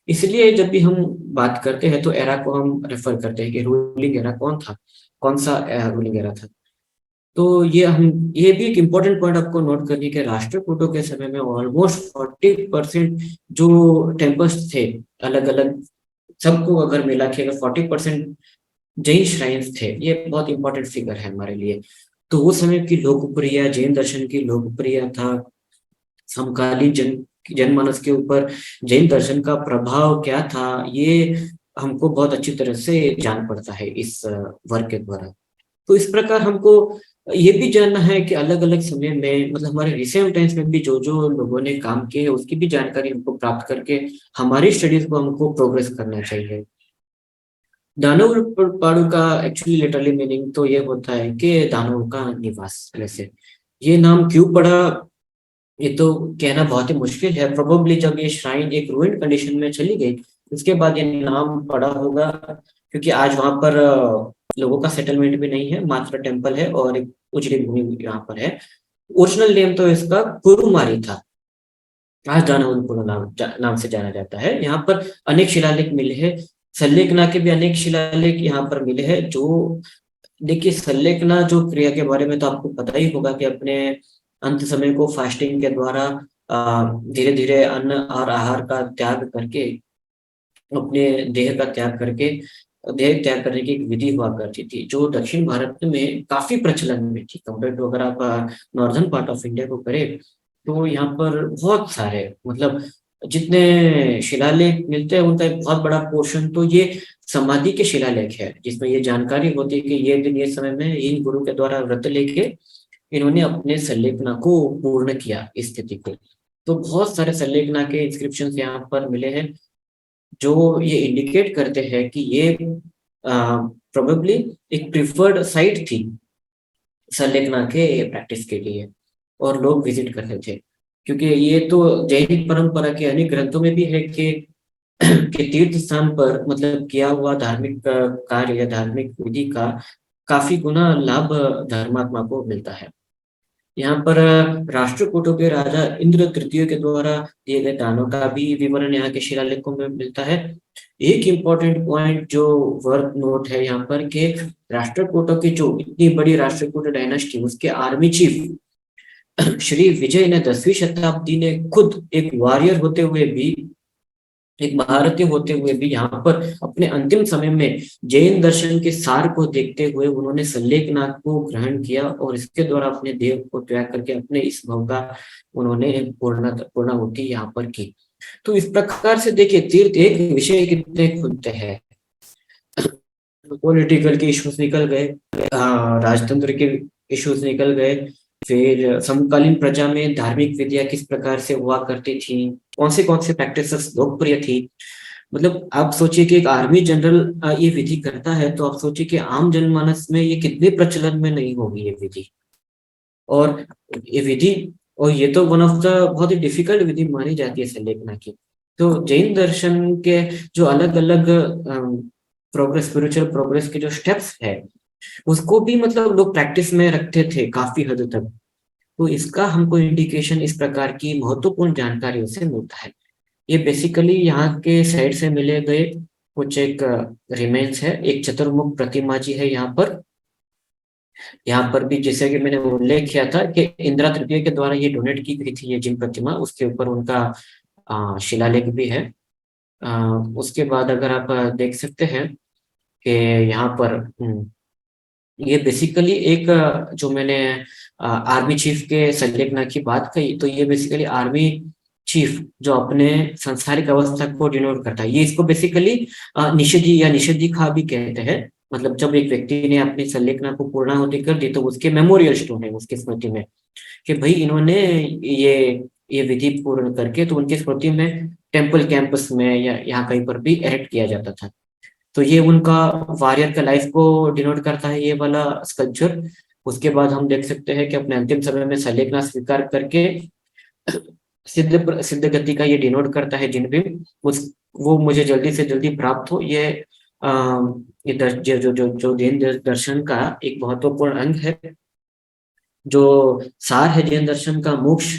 [SPEAKER 2] इसलिए जब भी हम बात करते हैं तो एरा को हम रेफर करते हैं कि रूलिंग एरा कौन था, कौन सा रूलिंग एरा था। तो ये भी एक इम्पोर्टेंट पॉइंट आपको नोट करनी है, राष्ट्रकूटों के समय में ऑलमोस्ट 40% जो टेम्पल्स थे अलग अलग, सबको अगर मिला के अगर 40% जैन श्राइन्स थे, ये बहुत इंपॉर्टेंट फिगर है हमारे लिए। तो उस समय की लोकप्रिय जैन दर्शन की लोकप्रिय था, समकालीन जनमानस के ऊपर जैन दर्शन का प्रभाव क्या था, ये हमको बहुत अच्छी तरह से जान पड़ता है इस वर्क के द्वारा। तो इस प्रकार हमको ये भी जानना है कि अलग अलग समय में, मतलब हमारे रिसेंट टाइम्स में भी जो जो लोगों ने काम किए है उसकी भी जानकारी हमको प्राप्त करके हमारी स्टडीज को हमको प्रोग्रेस करना चाहिए। दानवपाड़ू का एक्चुअली लिटरली मीनिंग तो ये होता है कि दानवों का निवास। वैसे ये नाम क्यों पड़ा, ये तो कहना बहुत ही मुश्किल है। प्रोबेबली जब ये श्राइन एक रूइंड कंडीशन में चली गई उसके बाद ये नाम पड़ा होगा, क्योंकि आज वहां पर लोगों का सेटलमेंट भी नहीं है, मात्र टेम्पल है और एक उजड़ी भूमि यहाँ पर है। ओरिजिनल नेम तो इसका कुरुमारी था, आज दानावलपुर नाम से जाना जाता है। यहाँ पर अनेक शिलालेख मिले हैं। सल्लेखना के भी अनेक शिलालेख यहाँ पर मिले हैं। जो देखिए, सल्लेखना जो क्रिया के बारे में तो आपको पता ही होगा कि अपने अंत समय को फास्टिंग के द्वारा धीरे धीरे अन्न और आहार का त्याग करके, अपने देह का त्याग करके, देह त्याग करने की एक विधि हुआ करती थी जो दक्षिण भारत में काफी प्रचलन में थी। कंपेयर टू अगर आप नॉर्दर्न पार्ट ऑफ इंडिया को करें तो यहाँ पर बहुत सारे, मतलब जितने शिलालेख मिलते हैं उनका एक बहुत बड़ा पोर्शन तो ये समाधि के शिलालेख है, जिसमें ये जानकारी होती है कि ये दिन ये समय में इन गुरु के द्वारा व्रत लेके इन्होंने अपने संलेखना को पूर्ण किया इस स्थिति को। तो बहुत सारे संलेखना के इंस्क्रिप्शन यहाँ पर मिले हैं जो ये इंडिकेट करते हैं कि ये प्रोबेबली एक प्रिफर्ड साइट थी संलेखना के प्रैक्टिस के लिए, और लोग विजिट करते थे। क्योंकि ये तो जैन परंपरा के अनेक ग्रंथों में भी है कि कि तीर्थ स्थान पर मतलब किया हुआ धार्मिक कार्य या धार्मिक विधि का काफी गुना लाभ धर्मात्मा को मिलता है। यहाँ पर राष्ट्रकूटों के राजा इंद्र तृतीय के द्वारा दिए गए दानों का भी विवरण यहाँ के शिलालेखों में मिलता है। एक इम्पोर्टेंट पॉइंट जो वर्थ नोट है यहाँ पर कि राष्ट्रकूटों की जो इतनी बड़ी राष्ट्रकूट डायनेस्टी, उसके आर्मी चीफ श्री विजय ने 10वीं शताब्दी ने खुद एक वॉरियर होते हुए भी, एक भारतीय होते हुए भी यहाँ पर अपने अंतिम समय में जैन दर्शन के सार को देखते हुए उन्होंने सल्लेखनाथ को ग्रहण किया और इसके द्वारा अपने देह को त्याग करके अपने इस भव का उन्होंने पूर्णाहुति यहाँ पर की। तो इस प्रकार से देखिए, तीर्थ एक विषय कितने खुलते हैं। पॉलिटिकल के इश्यूज निकल गए, राजतंत्र के इश्यूज निकल गए, फिर समकालीन प्रजा में धार्मिक विधियां किस प्रकार से हुआ करती थी, कौन से प्रैक्टिसेस लोकप्रिय थी। मतलब आप सोचिए कि एक आर्मी जनरल ये विधि करता है तो आप सोचिए कि आम जनमानस में ये कितने प्रचलन में नहीं होगी ये विधि। और ये विधि, और ये तो वन ऑफ द बहुत ही डिफिकल्ट विधि मानी जाती है संलेखना की। तो जैन दर्शन के जो अलग अलग प्रोग्रेस, स्पिरिचुअल प्रोग्रेस के जो स्टेप्स है उसको भी मतलब लोग प्रैक्टिस में रखते थे काफी हद तक। तो इसका हमको इंडिकेशन इस प्रकार की महत्वपूर्ण जानकारियों से मिलता है। ये बेसिकली यहाँ के साइड से मिले गए कुछ एक रिमेन्स है। एक चतुर्मुख प्रतिमा जी है यहाँ पर भी, जैसे कि मैंने उल्लेख किया था कि इंदिरा तृतीय के द्वारा ये डोनेट की गई थी ये जिन प्रतिमा, उसके ऊपर उनका शिलालेख भी है। उसके बाद अगर आप देख सकते हैं कि यहाँ पर ये बेसिकली एक जो मैंने आर्मी चीफ के संलेखना की बात कही, तो ये बेसिकली आर्मी चीफ जो अपने सांसारिक अवस्था को डिनोट करता है। ये इसको बेसिकली निषेधी या निषेधिका भी कहते हैं। मतलब जब एक व्यक्ति ने अपनी संलेखना को पूर्णाहुति कर दी तो उसके मेमोरियल स्टोन है उसकी स्मृति में कि भाई इन्होंने ये विधि पूर्ण करके, तो उनकी स्मृति में टेम्पल कैंपस में या यहाँ कहीं पर भी एरेक्ट किया जाता था। तो ये उनका वॉरियर का लाइफ को डिनोट करता है ये वाला स्कल्पचर। उसके बाद हम देख सकते हैं कि अपने अंतिम समय में संलेखना स्वीकार करके सिद्ध गति का ये डिनोट करता है जिन भी उस वो मुझे जल्दी से जल्दी प्राप्त हो। ये ये जो जैन दर्शन का एक महत्वपूर्ण अंग है, जो सार है जैन दर्शन का, मोक्ष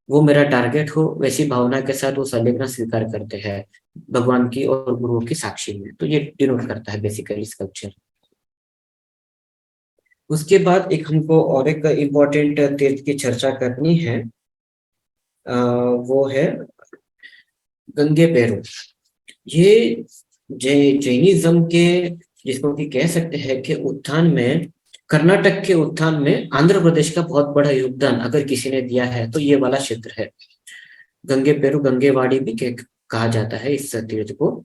[SPEAKER 2] वो मेरा टारगेट हो, वैसी भावना के साथ वो संलेखना स्वीकार करते हैं भगवान की और गुरुओं की साक्षी में। तो ये डिनोट करता है बेसिकली स्कल्पचर। उसके बाद एक हमको और एक इम्पोर्टेंट तीर्थ की चर्चा करनी है, वो है गंगे पेरू। ये जैनिज्म के, जिसको कि कह सकते हैं कि उत्थान में, कर्नाटक के उत्थान में आंध्र प्रदेश का बहुत बड़ा योगदान अगर किसी ने दिया है तो ये वाला क्षेत्र है। गंगे पेरू, गंगेवाड़ी भी कहा जाता है इस तीर्थ को।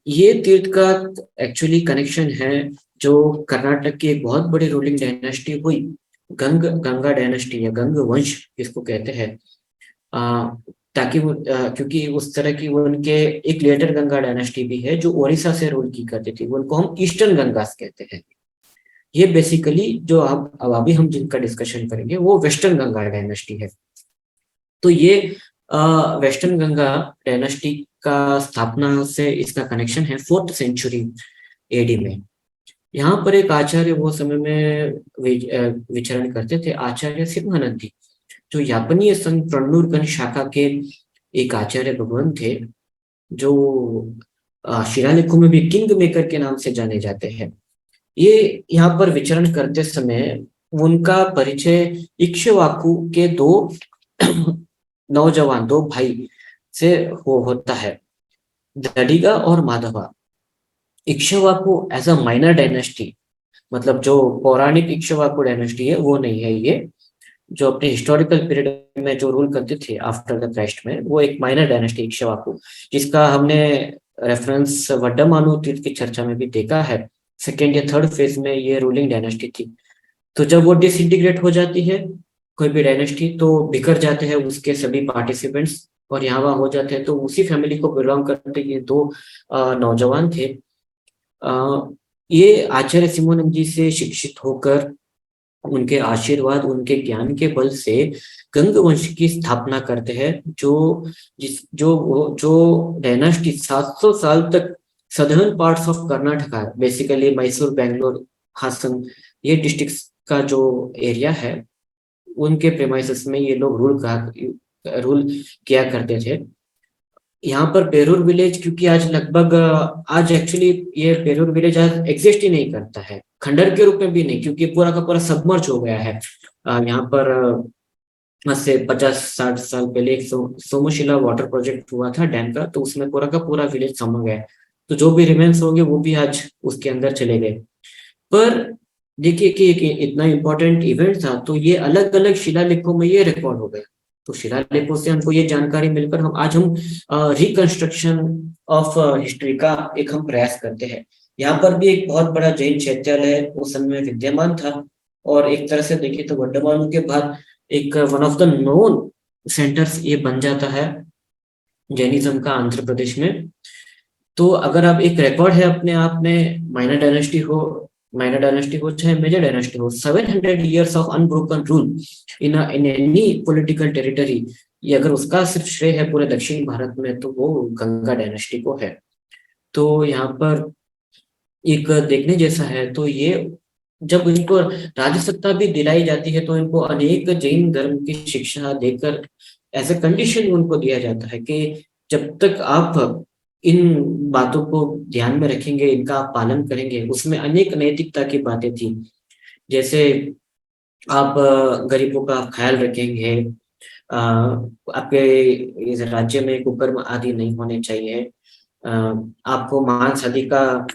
[SPEAKER 2] ये तीर्थ का एक्चुअली कनेक्शन है जो कर्नाटक की एक बहुत बड़ी रूलिंग डायनेस्टी हुई गंगा डायनेस्टी या गंग वंश जिसको कहते हैं, आ, ताकि वो क्योंकि उस तरह की वो उनके एक लेटर गंगा डायनेस्टी भी है जो ओडिशा से रूल की करती थी, उनको हम ईस्टर्न गंगास कहते हैं। ये बेसिकली जो अब अभी हम जिनका डिस्कशन करेंगे वो वेस्टर्न गंगा डायनेस्टी है। तो ये वेस्टर्न गंगा डायनेस्टी का स्थापना से इसका कनेक्शन है 4th सेंचुरी एडी में। यहाँ पर एक आचार्य वो समय में विचरण करते थे, आचार्य सिम्हानंदी, जो यापनीय संघ प्रणूरगण शाखा के एक आचार्य भगवान थे, जो शिलालेखों में भी किंग मेकर के नाम से जाने जाते हैं। ये यहाँ पर विचरण करते समय उनका परिचय इक्ष्वाकु के दो नौजवान, दो भाई से होता है, दडिगा और Madhava. Ikshvaku as a minor dynasty, मतलब जो पौराणिक इक्ष्वाकु डायनेस्टी है वो नहीं है ये, जो अपने हिस्टोरिकल पीरियड में जो रूल करते थे आफ्टर द क्राइस्ट में, वो एक माइनर डायनेस्टी इक्ष्वाकु, जिसका हमने रेफरेंस वड्डमानु तीर्थ की चर्चा में भी देखा है। सेकेंड या थर्ड फेज में ये रूलिंग डायनेस्टी थी। तो जब वो डिसइंटीग्रेट हो जाती है कोई भी डायनेस्टी, तो बिखर जाते हैं उसके सभी पार्टिसिपेंट्स और यहाँ वहाँ हो जाते हैं। तो उसी फैमिली को बिलोंग करते ये दो नौजवान थे। ये आचार्य सिमोनंद जी से शिक्षित होकर, उनके आशीर्वाद, उनके ज्ञान के बल से गंग वंश की स्थापना करते हैं, जो डायनास्टी 700 साल तक southern parts of Karnataka, basically Mysore, Bangalore, Hassan, ये डिस्ट्रिक्ट्स का जो एरिया है, उनके प्रेमाइसेस में ये लोग रूल किया करते थे। यहाँ पर पेरूर विलेज, क्योंकि आज लगभग आज एक्चुअली ये पेरूर विलेज आज एग्जिस्ट ही नहीं करता है, खंडर के रूप में भी नहीं, क्योंकि पूरा का पूरा सबमर्ज हो गया है। यहाँ पर आज से 50-60 साल पहले एक सोमशिला वाटर प्रोजेक्ट हुआ था डैम का, तो उसमें पूरा का पूरा विलेज समा गया। तो जो भी रिमेन्स होंगे वो भी आज उसके अंदर चले गए। पर देखिए कि इतना इंपॉर्टेंट इवेंट था, तो ये अलग अलग शिलालेखों में ये रिकॉर्ड हो गया। तो शिलालेखों से हमको ये जानकारी मिलकर हम रिकंस्ट्रक्शन ऑफ हिस्ट्री का एक हम प्रयास करते हैं। यहाँ पर भी एक बहुत बड़ा जैन चैत्यालय उस समय में विद्यमान था, और एक तरह से देखिए तो वर्धमानु के बाद एक one of the known centres ये बन जाता है जैनिज्म का आंध्र प्रदेश में। तो अगर आप एक रिकॉर्ड है अपने आप में, माइनर डायनेस्टी हो चाहे मेजर डायनेस्टी हो, 700 years of unbroken rule in any political territory, ये अगर उसका सिर्फ श्रेय है पूरे दक्षिण भारत में, तो वो गंगा डायनेस्टी को है। तो यहाँ पर एक देखने जैसा है, तो ये जब इनको राजसत्ता भी दिलाई जाती है, तो इनको अनेक जैन धर्म की शिक्षा देकर एज ए कंडीशन उनको दिया जाता है कि जब तक आप इन बातों को ध्यान में रखेंगे, इनका आप पालन करेंगे। उसमें अनेक नैतिकता की बातें थी, जैसे आप गरीबों का ख्याल रखेंगे, आपके इस राज्य में कुकर्म आदि नहीं होने चाहिए, आपको मांस आदि का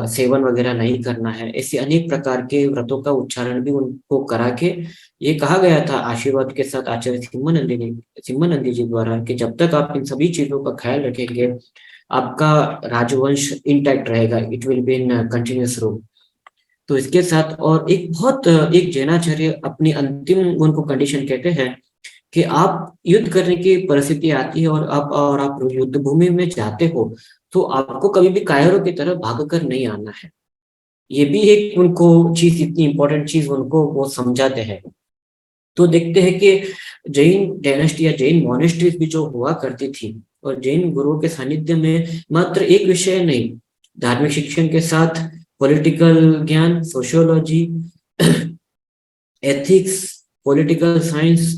[SPEAKER 2] सेवन वगैरह नहीं करना है। ऐसे अनेक प्रकार के व्रतों का उच्चारण भी उनको करा के ये कहा गया था आशीर्वाद के साथ आचार्य सिम्हानंदी जी द्वारा कि जब तक आप इन सभी चीजों का ख्याल रखेंगे, आपका राजवंश इंटैक्ट रहेगा, it will be in continuous rule. तो इसके साथ और एक जैनाचार्य अपनी अंतिम उनको कंडीशन कहते हैं कि आप युद्ध करने की परिस्थिति आती है और आप युद्ध भूमि में जाते हो, तो आपको कभी भी कायरों की तरह भागकर नहीं आना है। ये भी एक उनको चीज, इतनी इंपॉर्टेंट चीज उनको वो समझाते हैं। तो देखते हैं कि जैन डायनेस्टी या जैन मोनेस्ट्रीज भी जो हुआ करती थी, और जैन गुरुओं के सानिध्य में मात्र एक विषय नहीं, धार्मिक शिक्षण के साथ पॉलिटिकल ज्ञान, sociology, ethics, political science,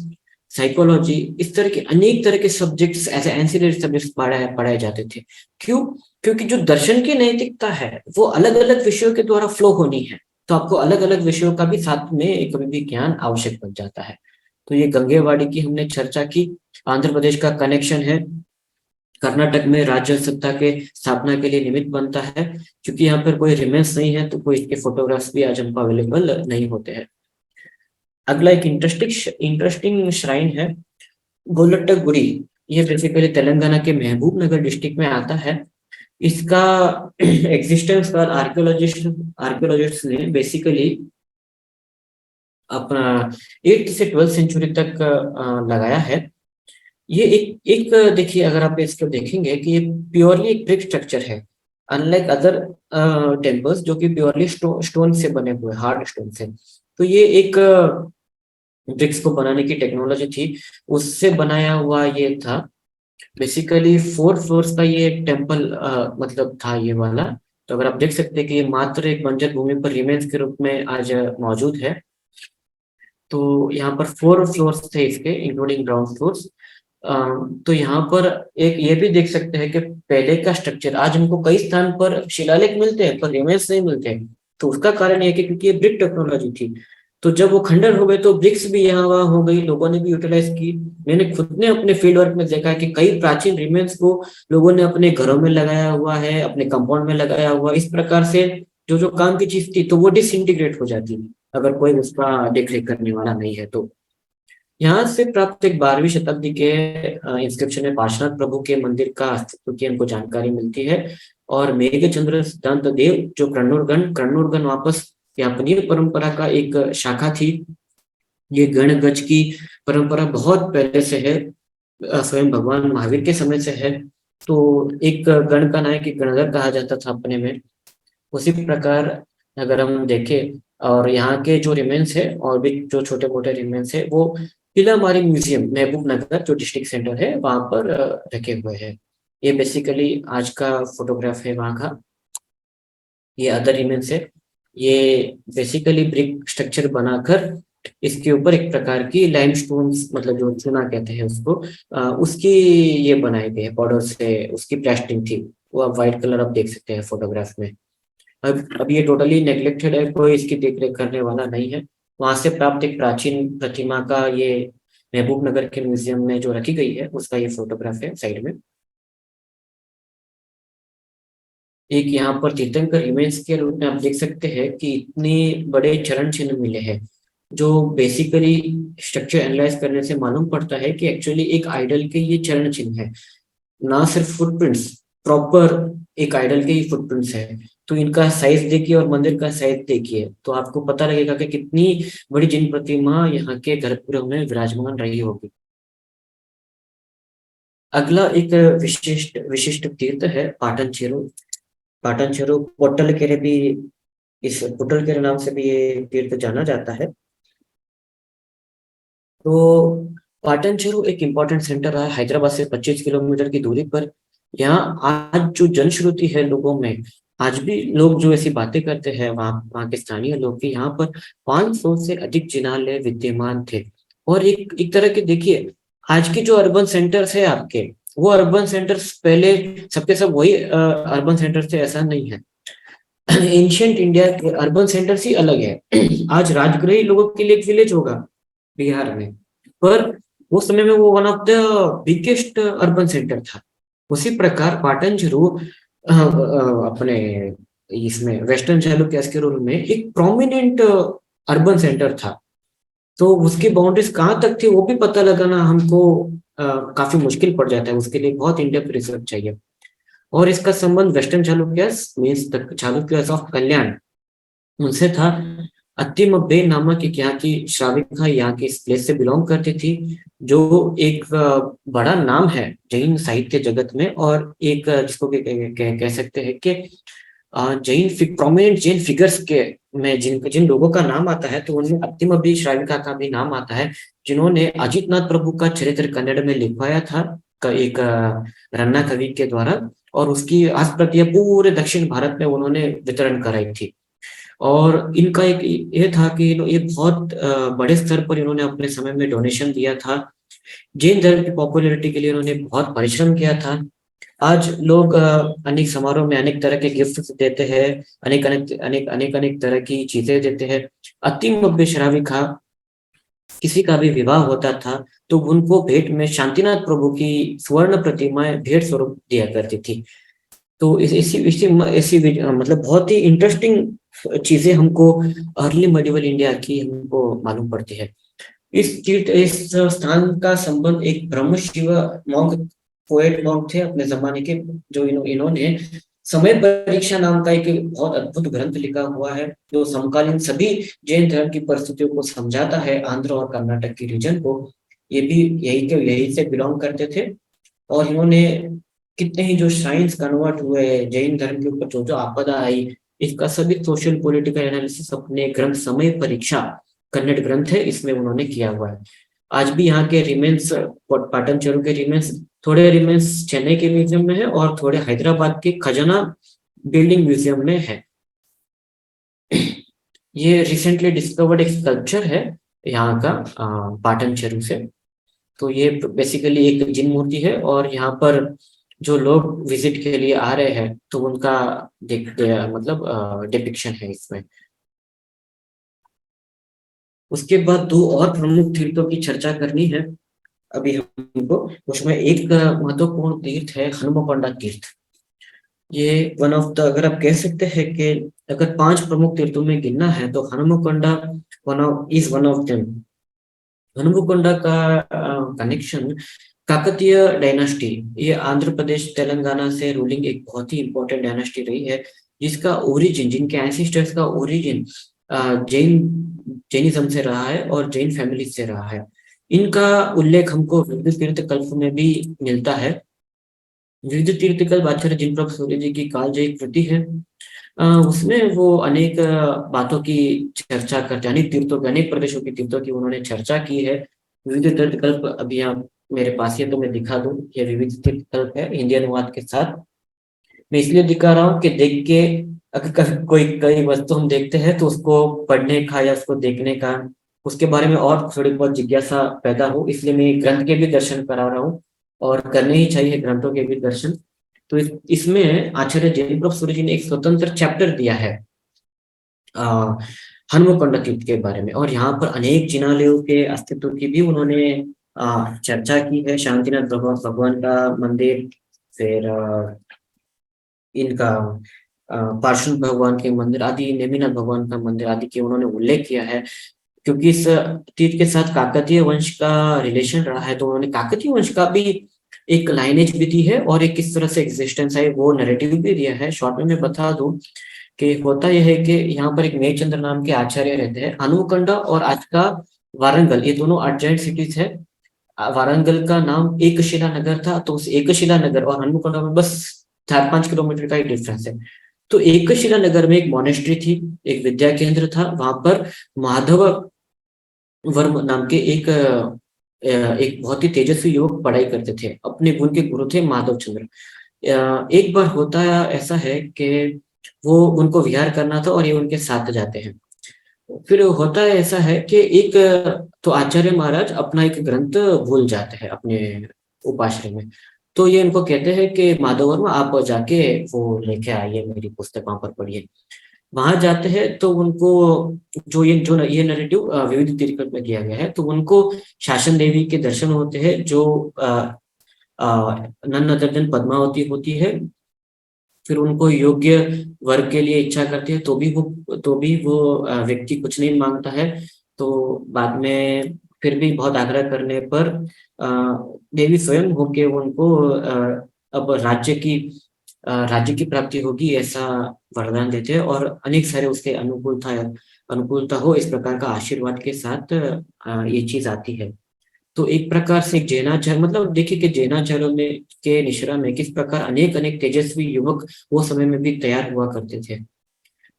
[SPEAKER 2] psychology, इस तरह के अनेक तरह के सब्जेक्ट्स एज एंसिलरी सब्जेक्ट्स पढ़ाए जाते थे। क्यों? क्योंकि जो दर्शन की नैतिकता है वो अलग अलग विषयों के द्वारा फ्लो होनी है, तो आपको अलग अलग विषयों का भी साथ में कभी भी ज्ञान आवश्यक बन जाता है। तो ये गंगेवाड़ी की हमने चर्चा की, आंध्र प्रदेश का कनेक्शन है, कर्नाटक में राज्य सत्ता के स्थापना के लिए निमित्त बनता है। क्योंकि यहाँ पर कोई रिमेन्स नहीं है, तो कोई इसके फोटोग्राफ्स भी आज हमको अवेलेबल नहीं होते हैं। अगला एक इंटरेस्टिंग श्राइन है गोलट्टा गुड़ी। ये बेसिकली तेलंगाना के महबूब नगर डिस्ट्रिक्ट में आता है। इसका एग्जिस्टेंस पर आर्कियोलॉजिस्ट ने बेसिकली अपना 8th से 12th सेंचुरी तक लगाया है। ये एक एक देखिए, अगर आप इसको देखेंगे कि ये प्योरली एक ब्रिक स्ट्रक्चर है, अनलाइक अदर टेम्पल्स जो कि प्योरली स्टोन से बने हुए, हार्ड स्टोन से। तो ये एक ब्रिक्स को बनाने की टेक्नोलॉजी थी, उससे बनाया हुआ ये था। बेसिकली 4 फ्लोर्स का ये टेम्पल मतलब था ये वाला। तो अगर आप देख सकते हैं कि ये मात्र एक बंजर भूमि पर रिमेन्स के रूप में आज मौजूद है। तो यहाँ पर 4 फ्लोर्स थे इसके, इंक्लूडिंग ग्राउंड फ्लोर्स। तो यहाँ पर एक ये भी देख सकते हैं कि पहले का स्ट्रक्चर, आज हमको कई स्थान पर शिलालेख मिलते हैं पर रिमेन्स नहीं मिलते हैं। तो उसका कारण ये है कि क्योंकि ये ब्रिक टेक्नोलॉजी थी, तो जब वो खंडर हो गए तो ब्रिक्स भी यहाँ वहाँ हो गई, लोगों ने भी यूटिलाइज की। मैंने खुद ने अपने फील्ड वर्क में देखा है कि कई प्राचीन रिमेन्स को लोगों ने अपने घरों में लगाया हुआ है, अपने कंपाउंड में लगाया हुआ, इस प्रकार से जो जो काम की चीज थी तो वो डिसइंटीग्रेट हो जाती अगर कोई उसका देख रेख करने वाला नहीं है। तो यहाँ से प्राप्त एक 12वीं शताब्दी के इंस्क्रिप्शन में पार्श्वनाथ प्रभु के मंदिर का अस्तित्व की हमको जानकारी मिलती है। और मेघचंद्र सिद्धांत देव जो कन्नूरगण वापस यापनीय परंपरा का एक शाखा थी। ये गण गज की परंपरा बहुत पहले से है, स्वयं भगवान महावीर के समय से है। तो एक गण का नायक एक गणधर कहा जाता था अपने में। उसी प्रकार अगर हम देखें, और यहाँ के जो रिमेन्स है और भी जो छोटे मोटे रिमेन्स है वो किला मारी म्यूजियम महबूब नगर जो डिस्ट्रिक्ट सेंटर है वहां पर रखे हुए हैं। ये बेसिकली आज का फोटोग्राफ है वहाँ का। ये अदर रिमेन्स है। ये बेसिकली ब्रिक स्ट्रक्चर बनाकर इसके ऊपर एक प्रकार की लाइमस्टोन, मतलब जो चूना कहते हैं उसको, उसकी ये बनाए गए पाउडर से उसकी प्लास्टिंग थी। वो आप व्हाइट कलर आप देख सकते हैं फोटोग्राफ में। अब ये टोटली नेग्लेक्टेड है, कोई इसकी देखरेख करने वाला नहीं है। वहां से प्राप्त एक प्राचीन प्रतिमा का ये महबूब नगर के म्यूजियम में जो रखी गई है उसका ये फोटोग्राफ है साइड में। एक यहाँ पर तीर्थंकर रिमेन्स के रूप में आप देख सकते हैं कि इतने बड़े चरण चिन्ह मिले हैं, जो बेसिकली स्ट्रक्चर एनालाइज करने से मालूम पड़ता है कि एक्चुअली एक आइडल के ये चरण चिन्ह है, ना सिर्फ फुटप्रिंट्स, प्रॉपर एक आइडल के ही फुटप्रिंट्स है। तो इनका साइज देखिए और मंदिर का साइज देखिए तो आपको पता लगेगा कि कितनी बड़ी जिन प्रतिमा यहाँ के गर्भगृह में विराजमान रही होगी। अगला एक विशिष्ट विशिष्ट तीर्थ है पाटन चेरू। पाटन चेरू पोट्टलकेरे भी, इस पुटलकेरे नाम से भी ये तीर्थ जाना जाता है। तो पाटन चेरू एक इम्पोर्टेंट सेंटर है हैदराबाद से 25 किलोमीटर की दूरी पर। यहाँ आज जो जनश्रुति है लोगों में, आज भी लोग जो ऐसी बातें करते हैं वहाँ के स्थानीय लोग कि यहाँ पर 500 से अधिक जिनालय विद्यमान थे। और एक तरह के देखिए, आज के जो अर्बन सेंटर्स है आपके, वो अर्बन सेंटर्स पहले सबके सब वही अर्बन सेंटर थे ऐसा नहीं है। एंशियंट इंडिया के अर्बन सेंटर्स ही अलग है। आज राजगृही लोगों के लिए एक विलेज होगा बिहार में, पर उस समय में वो one of the biggest urban centre था। उसी प्रकार पाटन जरूर अपने इसमें वेस्टर्न चालुक्य के रूल में एक प्रोमिनेंट अर्बन सेंटर था। तो उसकी बाउंड्रीज कहाँ तक थी वो भी पता लगाना हमको काफी मुश्किल पड़ जाता है, उसके लिए बहुत इन डेप्थ रिसर्च चाहिए। और इसका संबंध वेस्टर्न चालुक्यस मीन्स चालुक्यस ऑफ कल्याण उनसे था। अत्तिमब्बे नामक एक यहाँ की श्राविका यहाँ की इस प्लेस से बिलोंग करती थी, जो एक बड़ा नाम है जैन साहित्य जगत में। और एक जिसको कह सकते हैं कि जैन प्रोमिनेंट जैन फिगर्स के में जिन जिन लोगों का नाम आता है तो उनमें अत्तिमब्बे श्राविका का भी नाम आता है, जिन्होंने अजितनाथ प्रभु का चरित्र कन्नड़ में लिखवाया था एक रन्ना कवि के द्वारा। और उसकी आज प्रतियां पूरे दक्षिण भारत में उन्होंने वितरण कराई थी। और इनका एक ये था कि ये बहुत बड़े स्तर पर इन्होंने अपने समय में डोनेशन दिया था। जैन धर्म की पॉपुलैरिटी के लिए उन्होंने बहुत परिश्रम किया था। आज लोग अनेक समारोह में अनेक तरह के गिफ्ट देते हैं, अनेक अनेक अनेक अनेक अनेक तरह की चीजें देते हैं। अतिमब्बे श्राविका किसी का भी विवाह होता था तो उनको भेंट में शांतिनाथ प्रभु की स्वर्ण प्रतिमाएं भेंट स्वरूप दिया करती थी। तो इसी इसी ऐसी मतलब बहुत ही इंटरेस्टिंग चीजें हमको अर्ली मेडिवल इंडिया की हमको मालूम पड़ती है। इस स्थान का संबंध एक ब्रह्म शिव मॉन्क पोएट मॉन्क थे अपने जमाने के, जो इन्होंने समय परीक्षा नाम का एक बहुत अद्भुत ग्रंथ लिखा हुआ है जो समकालीन सभी जैन धर्म की परिस्थितियों को समझाता है, आंध्र और कर्नाटक की रीजन को। ये भी यही से बिलोंग करते थे, और इन्होंने कितने ही जो श्राइन्स कन्वर्ट हुए जैन धर्म के ऊपर, जो जो आपदा आई, इसका सभी सोशल पॉलिटिकल एनालिसिस अपने ग्रंथ समय परीक्षा, कन्नड़ ग्रंथ है, इसमें उन्होंने किया हुआ है। आज भी यहाँ के रिमेन्स, पाटन चेरू के रिमेन्स, थोड़े रिमेन्स चेन्नई के म्यूजियम में है और थोड़े हैदराबाद के खजाना बिल्डिंग म्यूजियम में है। ये रिसेंटली डिस्कवर्ड एक स्कल्पचर है यहाँ का, पाटन चेरू से। तो ये बेसिकली एक जिन मूर्ति है, और यहाँ पर जो लोग विजिट के लिए आ रहे हैं तो उनका मतलब डिपिक्शन है इसमें। उसके बाद दो और प्रमुख तीर्थों की चर्चा करनी है अभी हमको। उसमें एक महत्वपूर्ण तीर्थ है हनुमकोंडा तीर्थ। ये वन ऑफ द, अगर आप कह सकते हैं कि अगर 5 प्रमुख तीर्थों में गिनना है तो Hanumakonda one of them. Hanumakonda का कनेक्शन काकतीय डायनास्टी, ये आंध्र प्रदेश तेलंगाना से रूलिंग एक बहुत ही इंपॉर्टेंट डायनास्टी रही है, जिसका ओरिजिन, जिनके एंसेस्टर्स का ओरिजिन जैनिज्म से रहा है और जैन फैमिली से रहा है। इनका उल्लेख हमको विविध तीर्थ कल्प में भी मिलता है। विविध तीर्थ कल्प आचार्य जिनप्रभ सूर्य जी की कालजयी कृति है। उसमें वो अनेक बातों की चर्चा करते हैं, अनेक तीर्थों की, अनेक प्रदेशों की तीर्थों की उन्होंने चर्चा की है। विविध तीर्थ कल्प अभी आप मेरे पास है तो मैं दिखा दूं, ये विविध तीर्थ कल्प है इंडियन अनुवाद के साथ। मैं इसलिए दिखा रहा हूँ कि देख के अगर कभी कोई वस्तु हम देखते हैं तो उसको पढ़ने का या उसको देखने का, उसके बारे में और थोड़ी बहुत जिज्ञासा पैदा हो, इसलिए मैं ग्रंथ के भी दर्शन करा रहा हूँ, और करने ही चाहिए ग्रंथों के भी दर्शन। तो इसमें आचार्य जयप्रभ सूर्य जी ने एक स्वतंत्र चैप्टर दिया है हनुमकोंडा तीर्थ के बारे में, और यहाँ पर अनेक जिनालयों के अस्तित्व की भी उन्होंने चर्चा की है। शांतिनाथ भगवान का मंदिर, फिर इनका पार्श्व भगवान के मंदिर आदि, नेमिनाथ भगवान का मंदिर आदि के उन्होंने उल्लेख किया है। क्योंकि इस तीर्थ के साथ काकतीय वंश का रिलेशन रहा है, तो उन्होंने काकतीय वंश का भी एक लाइनेज भी दी है, और एक किस तरह से एग्जिस्टेंस है वो नैरेटिव भी दिया है। शॉर्ट में मैं बता दूं कि होता यह है कि यहाँ पर एक मेघचंद्र नाम के आचार्य रहते हैं। हनुमकोंडा और आज का वारंगल, ये दोनों एडजॉइंट सिटीज है। वारंगल का नाम एकशिला नगर था, तो उस एकशिला नगर और हनुमकोंडा में बस 4-5 किलोमीटर का ही डिफरेंस है। तो एकशिला नगर में एक मोनेस्ट्री थी, एक विद्या केंद्र था। वहां पर माधव वर्म नाम के एक बहुत ही तेजस्वी युवक पढ़ाई करते थे, अपने उनके गुरु थे माधव चंद्र। एक बार होता ऐसा है कि वो उनको विहार करना था और ये उनके साथ जाते हैं। फिर होता है ऐसा है कि एक तो आचार्य महाराज अपना एक ग्रंथ भूल जाते हैं अपने उपाश्रय में। तो ये इनको कहते हैं कि माधव वर्मा आप जाके वो लेके आइए, मेरी पुस्तक वहां पर पढ़िए। वहां जाते हैं तो उनको जो ये नैरेटिव विविध तीर्थों में दिया गया है, तो उनको शासन देवी के दर्शन होते हैं, जो नन अदर देन पद्मावती होती है। फिर उनको योग्य वर्ग के लिए इच्छा करती है, तो भी वो व्यक्ति कुछ नहीं मांगता है। तो बाद में फिर भी बहुत आग्रह करने पर अ, देवी स्वयं होके उनको अब राज्य की प्राप्ति होगी ऐसा वरदान देते हैं, और अनेक सारे उसके अनुकूलता हो इस प्रकार का आशीर्वाद के साथ ये चीज आती है। तो एक प्रकार से एक जैनाचार्य, मतलब देखिए कि जैनाचार्यों में के निश्रा में किस प्रकार अनेक अनेक तेजस्वी युवक वो समय में भी तैयार हुआ करते थे।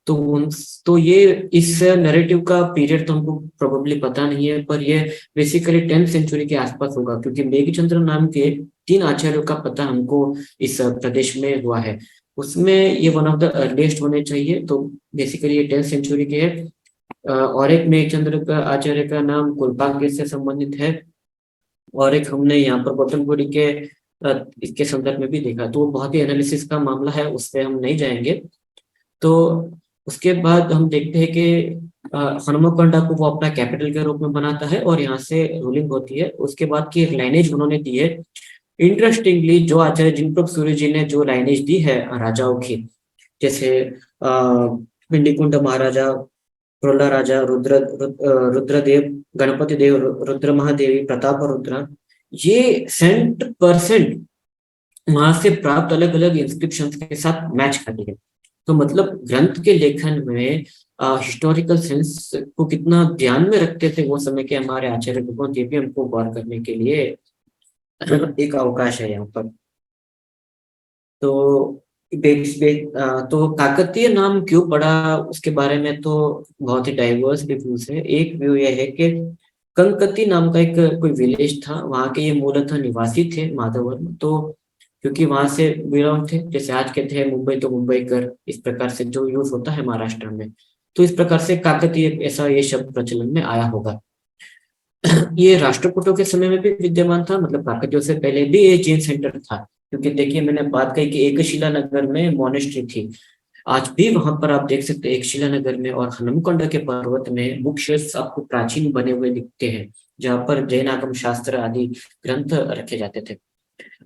[SPEAKER 2] तो उन तो ये इस नैरेटिव का पीरियड तो हमको प्रोबेबली पता नहीं है, पर ये बेसिकली 10th सेंचुरी के आसपास होगा, क्योंकि मेघचंद्र नाम के 3 आचार्यों का पता हमको इस प्रदेश में हुआ है। उसमें ये वन ऑफ द अर्लीस्ट होने चाहिए, तो बेसिकली ये 10th सेंचुरी के है। और एक मेघचंद्र का आचार्य का नाम कुलपाक से संबंधित है, और एक हमने यहाँ पर गौतमपुरी के इसके संदर्भ में भी देखा। तो वो बहुत ही एनालिसिस का मामला है, उस पर हम नहीं जाएंगे। तो उसके बाद हम देखते हैं कि हनुमकोंडा को वो अपना कैपिटल के रूप में बनाता है और यहाँ से रूलिंग होती है। उसके बाद की एक लाइनेज उन्होंने दी है। इंटरेस्टिंगली जो आचार्य जिनप्रभ सूर्य जी ने जो लाइनेज दी है राजाओं की, जैसे पिंडीकुंड महाराजा, प्रोला राजा, रुद्रदेव, गणपति देव, रुद्र महादेवी, प्रताप रुद्र, ये 100% वहां से प्राप्त अलग अलग इंस्क्रिप्शन के साथ मैच करती है। तो मतलब ग्रंथ के लेखन में हिस्टोरिकल सेंस को कितना ध्यान में रखते थे वो समय के हमारे आचार्य भगवत, ये भी हमको गौर करने के लिए एक अवकाश है यहाँ पर। तो तो काकतीय नाम क्यों पड़ा उसके बारे में तो बहुत ही डाइवर्स व्यूज है। एक व्यू यह है कि कंकती नाम का एक कोई विलेज था, वहाँ के ये मूलतः निवासी थे माधव वर्मा। तो क्योंकि वहां से बिलोंग थे, जैसे आज कहते हैं मुंबई तो मुंबई कर, इस प्रकार से जो यूज होता है महाराष्ट्र में, तो इस प्रकार से काकतीय ऐसा ये शब्द प्रचलन में आया होगा। ये राष्ट्रकूटों के समय में भी विद्यमान था, मतलब काकतीयों से पहले भी ये जैन सेंटर था। क्योंकि देखिए मैंने बात कही कि एकशिला नगर में मोनेस्ट्री थी, आज भी वहां पर आप देख सकते हैं एकशिला नगर में और हनुमकोंडा के पर्वत में बुक शेल्फ आपको प्राचीन बने हुए दिखते हैं, जहाँ पर जैन आगम शास्त्र आदि ग्रंथ रखे जाते थे।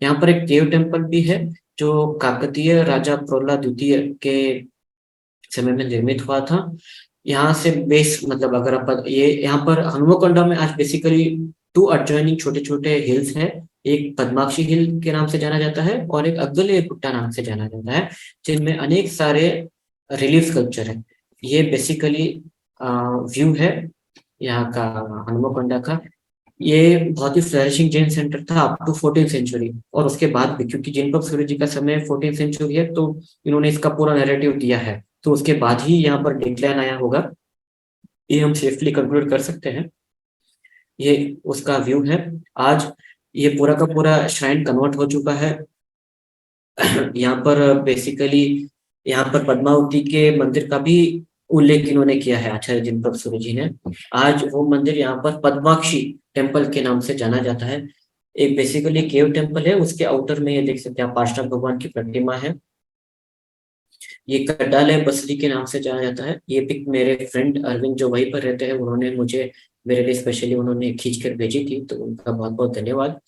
[SPEAKER 2] यहाँ पर एक देव टेम्पल भी है जो काकतीय राजा प्रहलाद द्वितीय के समय में निर्मित हुआ था। यहाँ से बेस मतलब अगर आप ये यहाँ पर हनुमकोंडा में आज बेसिकली टू अडजॉइनिंग छोटे छोटे हिल्स है। एक पद्माक्षी हिल के नाम से जाना जाता है और एक अग्गले गुट्टा नाम से जाना जाता है, जिनमें अनेक सारे रिलीफ स्कल्पचर है। ये बेसिकली व्यू है यहाँ का हनुमकोंडा का। ये बहुत ही फ्लरिशिंग जैन सेंटर था अप टू 14th सेंचुरी, और उसके बाद भी क्योंकि जिनपब सूर्य जी का समय 14th सेंचुरी है तो इन्होंने इसका पूरा नैरेटिव दिया है, तो उसके बाद ही यहाँ पर डिक्लाइन आया होगा, ये हम सेफली कंक्लूड कर सकते हैं। ये उसका व्यू है। आज ये पूरा का पूरा श्राइन कन्वर्ट हो चुका है। यहाँ पर बेसिकली यहाँ पर पद्मावती के मंदिर का भी उल्लेख इन्होंने किया है आचार्य जिनप्रभ सूर्य जी ने। आज वो मंदिर यहाँ पर पद्माक्षी टेम्पल के नाम से जाना जाता है। एक बेसिकली केव टेम्पल है, उसके आउटर में ये देख सकते हैं आप पार्श्व भगवान की प्रतिमा है। ये कड्डालय बसरी के नाम से जाना जाता है। ये पिक मेरे फ्रेंड अरविंद जो वहीं पर रहते हैं उन्होंने मुझे मेरे लिए स्पेशली उन्होंने खींच कर भेजी थी, तो उनका बहुत बहुत धन्यवाद।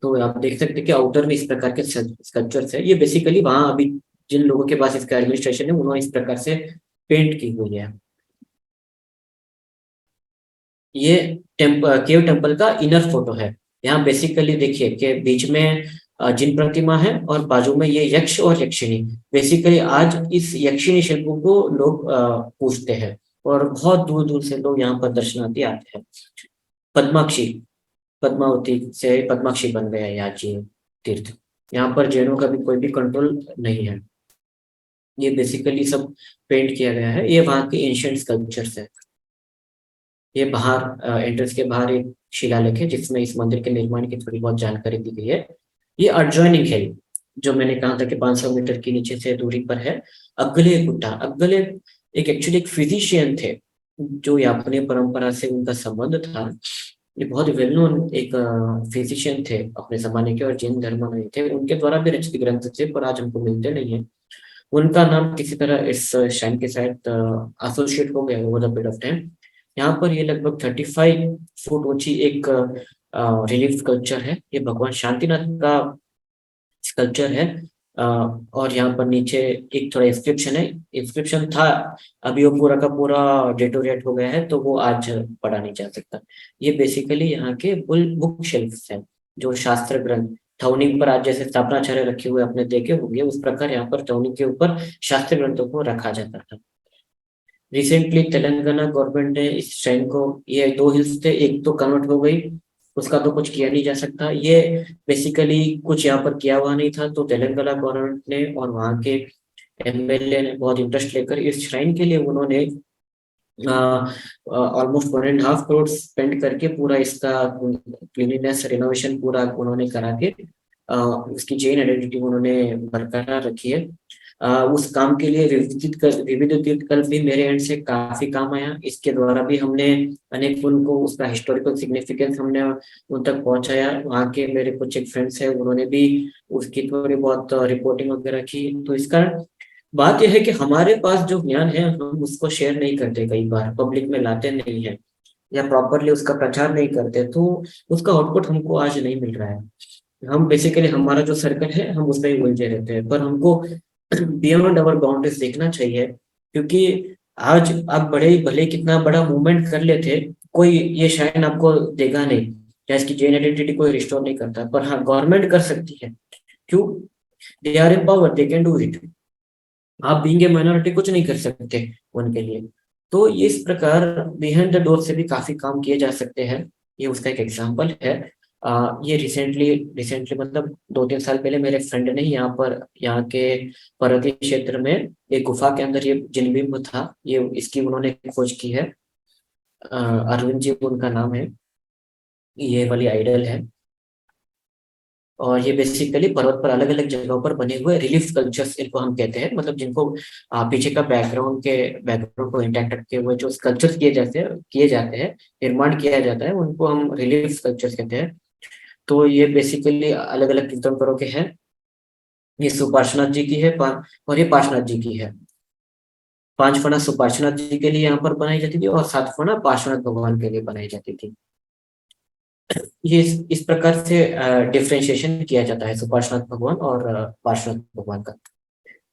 [SPEAKER 2] तो आप देख सकते हैं कि आउटर में इस प्रकार के स्कल्पचर्स है। ये बेसिकली वहां अभी जिन लोगों के पास इसका एडमिनिस्ट्रेशन है उन्होंने इस प्रकार से पेंट की हुई है। ये केव टेम्पल का इनर फोटो है। यहाँ बेसिकली देखिए कि बीच में जिन प्रतिमा है और बाजू में ये यक्ष और यक्षिणी। बेसिकली आज इस यक्षिणी शिल्प को लोग पूजते हैं और बहुत दूर दूर से लोग यहाँ पर दर्शनार्थी आते हैं। पद्माक्षी, पद्मावती से पद्माक्षी बन गया यहाँ जी तीर्थ। यहाँ पर जैनों का भी कोई भी कंट्रोल नहीं है। ये बेसिकली सब पेंट किया गया है। ये वहाँ के एंशिएंट स्कल्पचर्स है। ये बाहर एंट्रेंस के बाहर एक शिलालेख है जिसमें इस मंदिर के निर्माण की थोड़ी बहुत जानकारी दी गई है। ये एडजॉइनिंग है, जो मैंने कहा था कि 500 मीटर की नीचे से दूरी पर है। अगले गुट्टा, अगले एक एक्चुअली एक फिजिशियन थे जो यापनीय परंपरा से उनका संबंध था। ये बहुत वेल नोन एक फिजिशियन थे अपने जमाने के और जैन धर्मानुयायी थे। उनके द्वारा भी रचित ग्रंथ थे पर आज हमको मिलते नहीं है। उनका नाम किसी तरह इस शाइन के साथ एसोसिएट हो गया over the period of time. यहाँ पर ये लगभग 35 फुट ऊंची एक रिलीफ स्कल्पचर है। ये भगवान शांतिनाथ का स्कल्पचर है। और यहाँ पर नीचे एक थोड़ा इंस्क्रिप्शन है। इंस्क्रिप्शन था, अभी वो पूरा का पूरा डेटोरेट हो गया है तो वो आज पढ़ा नहीं जा सकता। ये बेसिकली यहाँ के बुक शेल्फ हैं जो शास्त्र ग्रंथ ठवनी पर आज जैसे स्थापनाचार्य रखे हुए अपने देखे होंगे, उस प्रकार यहाँ पर ठवनी के ऊपर शास्त्र ग्रंथों को रखा जाता था। रिसेंटली तेलंगाना गवर्नमेंट ने इस श्राइन को, ये दो हिल्स थे एक तो कन्वर्ट हो गई, उसका तो कुछ किया नहीं जा सकता। ये बेसिकली कुछ यहाँ पर किया हुआ नहीं था, तो तेलंगाना गवर्नमेंट ने और वहाँ के एमएलए ने बहुत इंटरेस्ट लेकर इस श्राइन के लिए उन्होंने ऑलमोस्ट 1.5 करोड़ स्पेंड करके पूरा इसका क्लीनिनेस रिनोवेशन पूरा उन्होंने करा के उसकी जैन आइडेंटिटी उन्होंने बरकरार रखी है। उस काम के लिए विविध तीर्थ कल्प भी मेरे एंड से काफी काम आया। इसके द्वारा भी हमने अनेक उनको उसका हिस्टोरिकल सिग्निफिकेंस हमने उन तक पहुंचाया। वहाँ के मेरे कुछ एक फ्रेंड्स हैं उन्होंने भी उसकी थोड़ी बहुत रिपोर्टिंग वगैरह की। तो इसका बात यह है कि हमारे पास जो ज्ञान है हम उसको शेयर नहीं करते, कई बार पब्लिक में लाते नहीं है या प्रॉपरली उसका प्रचार नहीं करते, तो उसका आउटपुट हमको आज नहीं मिल रहा है। हम बेसिकली हमारा जो सर्कल है हम उसमें ही उलझे रहते हैं, पर हमको बियॉन्ड अवर बाउंड्रीज देखना चाहिए। क्योंकि आज आप बड़े भले कितना बड़ा मूवमेंट कर लेते, कोई ये शायद आपको देगा नहीं। या इसकी जेन आइडेंटिटी कोई रिस्टोर नहीं करता, पर हाँ गवर्नमेंट कर सकती है। क्यों? They are in power, they can do it. आप बीइंग ए माइनॉरिटी कुछ नहीं कर सकते उनके लिए। तो ये इस प्रकार बिहाइंड द डोर से भी काफी काम किए जा सकते हैं। ये उसका एक एग्जाम्पल है। ये रिसेंटली रिसेंटली मतलब 2-3 साल पहले मेरे फ्रेंड ने यहाँ के पर्वतीय क्षेत्र में एक गुफा के अंदर ये जिनबिंब था, ये इसकी उन्होंने खोज की है। अरविंद जी उनका नाम है, ये वाली आइडल है। और ये बेसिकली पर्वत पर अलग अलग जगहों पर बने हुए रिलीफ स्कल्पचर्स इनको हम कहते हैं, मतलब जिनको पीछे का बैकग्राउंड को इंटैक्ट रखते हुए जो स्कल्पचर्स किए जाते हैं, निर्माण किया जाता है, उनको हम रिलीफ स्कल्पचर्स कहते हैं। तो ये बेसिकली अलग अलग तीर्थंकरों के हैं। ये सुपार्श्वनाथ जी की है और ये पार्श्वनाथ जी की है। 5 फना सुपार्श्वनाथ जी के लिए यहाँ पर बनाई जाती थी और 7 फना पार्श्वनाथ भगवान के लिए बनाई जाती थी। ये इस प्रकार से डिफ्रेंशिएशन किया जाता है सुपार्श्वनाथ भगवान और पार्श्वनाथ भगवान का।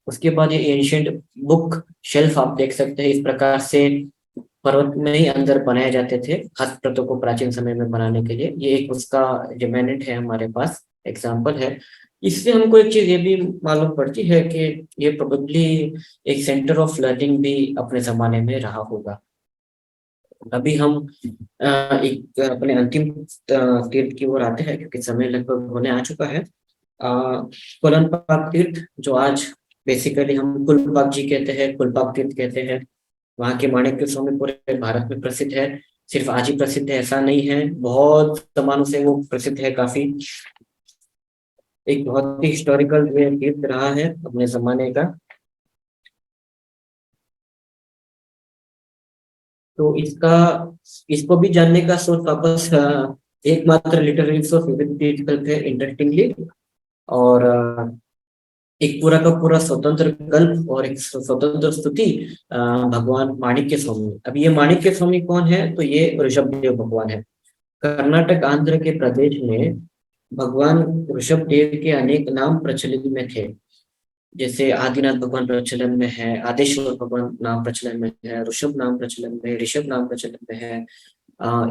[SPEAKER 2] उसके बाद ये एंशिएंट बुक शेल्फ आप देख सकते हैं, इस प्रकार से पर्वत में ही अंदर बनाए जाते थे हस्तप्रतों को प्राचीन समय में बनाने के लिए। ये एक उसका रिमेनेंट है, हमारे पास एग्जाम्पल है। इससे हमको एक चीज ये भी मालूम पड़ती है कि ये प्रोबेबली एक सेंटर ऑफ लर्निंग भी अपने जमाने में रहा होगा। अभी हम एक अपने अंतिम तीर्थ की ओर आते हैं, क्योंकि समय लगभग होने आ चुका है। कोलनपाक तीर्थ, जो आज बेसिकली हम कुलपाक जी कहते हैं, कुलपाक तीर्थ कहते हैं। वहाँ के माणिक्य स्वामी पूरे भारत में प्रसिद्ध है। सिर्फ आज ही प्रसिद्ध है ऐसा नहीं है, बहुत जमानों से वो प्रसिद्ध है काफी। एक बहुत ही हिस्टोरिकल तीर्थ रहा है अपने जमाने का। तो इसको भी जानने का सोर्स वापस एकमात्र लिटरेरी सोर्स विविध तीर्थ है इंटरेस्टिंगली। और एक पूरा का पूरा स्वतंत्र कल्प और एक स्वतंत्र स्तुति भगवान माणिक्य स्वामी। अब ये माणिक्य स्वामी कौन है? तो ये ऋषभ देव भगवान है। कर्नाटक आंध्र के प्रदेश में भगवान ऋषभ देव के अनेक नाम प्रचलित में थे। जैसे आदिनाथ भगवान प्रचलन में है, आदेश्वर भगवान नाम प्रचलन में है, ऋषभ नाम प्रचलन में, ऋषभ नाम प्रचलन में है।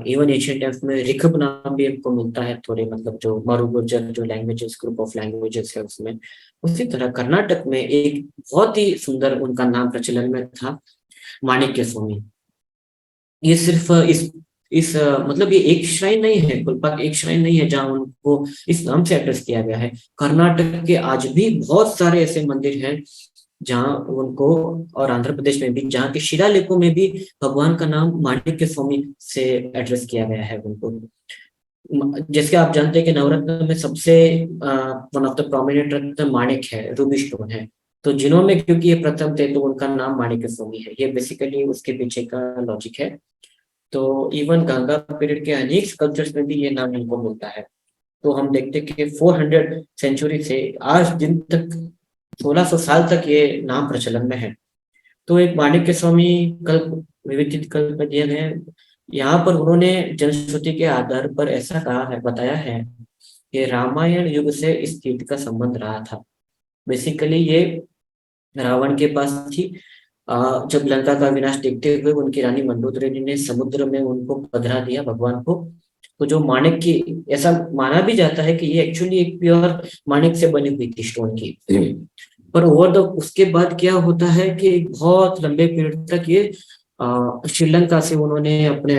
[SPEAKER 2] इवन एशियन टाइम्स में ऋखभ नाम भी हमको मिलता है थोड़े, मतलब जो मरु गुर्जर जो लैंग्वेजेस ग्रुप ऑफ लैंग्वेजेस है उसमें। उसी तरह कर्नाटक में एक बहुत ही सुंदर उनका नाम प्रचलन में था, माणिक्य स्वामी। ये सिर्फ मतलब ये एक श्राइन नहीं है, कुलपाक एक श्राइन नहीं है जहाँ उनको इस नाम से एड्रेस किया गया है। कर्नाटक के आज भी बहुत सारे ऐसे मंदिर हैं जहाँ उनको, और आंध्र प्रदेश में भी, जहाँ के शिलालेखों में भी भगवान का नाम माणिक्य स्वामी से एड्रेस किया गया है उनको। जैसे आप जानते हैं कि नवरत्न में सबसे वन ऑफ द प्रोमिनेंट रत्न माणिक है, रूबी स्टोन है। तो जिन्होंने, क्योंकि ये प्रथम थे तो उनका नाम माणिक्य स्वामी है। ये बेसिकली उसके पीछे का लॉजिक है। तो इवन गंगा पीरियड के अनेक स्कल्पचर्स में भी ये नाम इनको मिलता है। तो हम देखते हैं कि 400 सेंचुरी से आज दिन तक 1600 साल तक ये नाम प्रचलन में है। तो एक माणिक्य स्वामी कल्प विविध कल्प में दिए गए। यहाँ पर उन्होंने जनश्रुति के आधार पर ऐसा कहा है, बताया है कि रामायण युग से इस तीर्थ का संबंध रहा था। बेसिकली ये रावण के पास थी। जब लंका का विनाश देखते हुए उनकी रानी मंडोदरी ने समुद्र में उनको पधरा दिया भगवान को। तो जो माणिक की, ऐसा माना भी जाता है कि ये एक्चुअली एक प्योर माणिक से बनी हुई थी, स्टोन की। पर ओवर द उसके बाद क्या होता है कि बहुत लंबे पीरियड तक ये श्रीलंका से उन्होंने अपने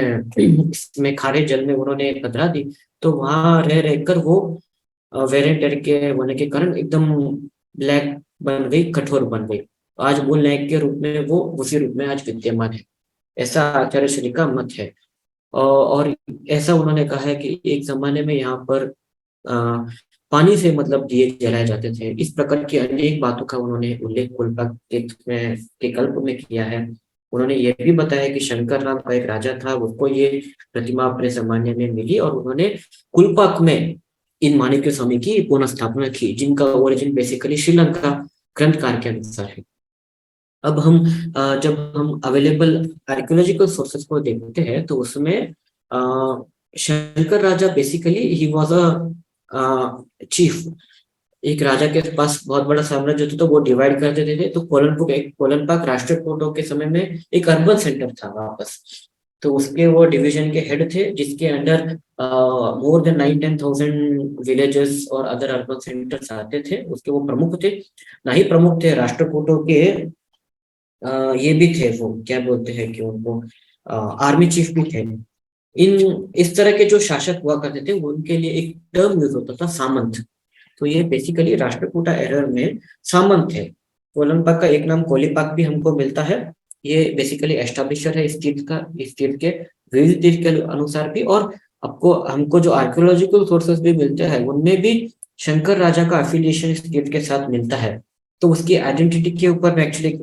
[SPEAKER 2] इसमें खारे जल में उन्होंने पधरा दी। तो वहां रह रहकर वो वेरिएंट के होने के कारण एकदम ब्लैक बन गई, कठोर बन गई। आज वो नायक के रूप में वो उसी रूप में आज विद्यमान है, ऐसा आचार्य श्री का मत है। और ऐसा उन्होंने कहा है कि एक जमाने में यहाँ पर पानी से मतलब दिए जलाए जाते थे। इस प्रकार की अनेक बातों का उन्होंने उल्लेख कुलपाक तीर्थ में के कल्प में किया है। उन्होंने ये भी बताया कि शंकर नाम का एक राजा था, उसको ये प्रतिमा अपने जमाने में मिली और उन्होंने कुलपाक में इन माणिक्य स्वामी की पुनः स्थापना की, जिनका ओरिजिन बेसिकली श्रीलंका ग्रंथकार के अनुसार है। अब हम जब हम अवेलेबल आर्कियोलॉजिकल सोर्सेस को देखते हैं तो उसमें शंकर राजा basically he was a chief. एक राजा के पास बहुत बड़ा साम्राज्य था तो वो डिवाइड कर देते थे। तो कोलनपाक राष्ट्रीय कोटों के समय में एक अर्बन सेंटर था वापस। तो उसके वो डिवीजन के हेड थे, जिसके अंडर मोर देन 9-10,000 विलेजेस और अदर अर्बन सेंटर्स आते थे। उसके वो प्रमुख थे, ना ही प्रमुख थे, राष्ट्रकूटों के ये भी थे, वो क्या बोलते हैं कि उनको आर्मी चीफ भी थे। इन इस तरह के जो शासक हुआ करते थे, वो उनके लिए एक टर्म यूज होता था, सामंत। तो ये बेसिकली राष्ट्रकूटा एरर में सामंत है। कोलंपाक का एक नाम कोलिपाक भी हमको मिलता है। ये बेसिकली एस्टेब्लिशर है इस तीर्थ का, इस तीर्थ के विविध तीर्थ के अनुसार भी। और आपको हमको जो आर्कियोलॉजिकल सोर्सेस भी मिलते हैं, उनमें भी शंकर राजा का एफिलिएशन इस तीर्थ के साथ मिलता है। तो उसकी आइडेंटिटी के ऊपर मैं एक्चुअली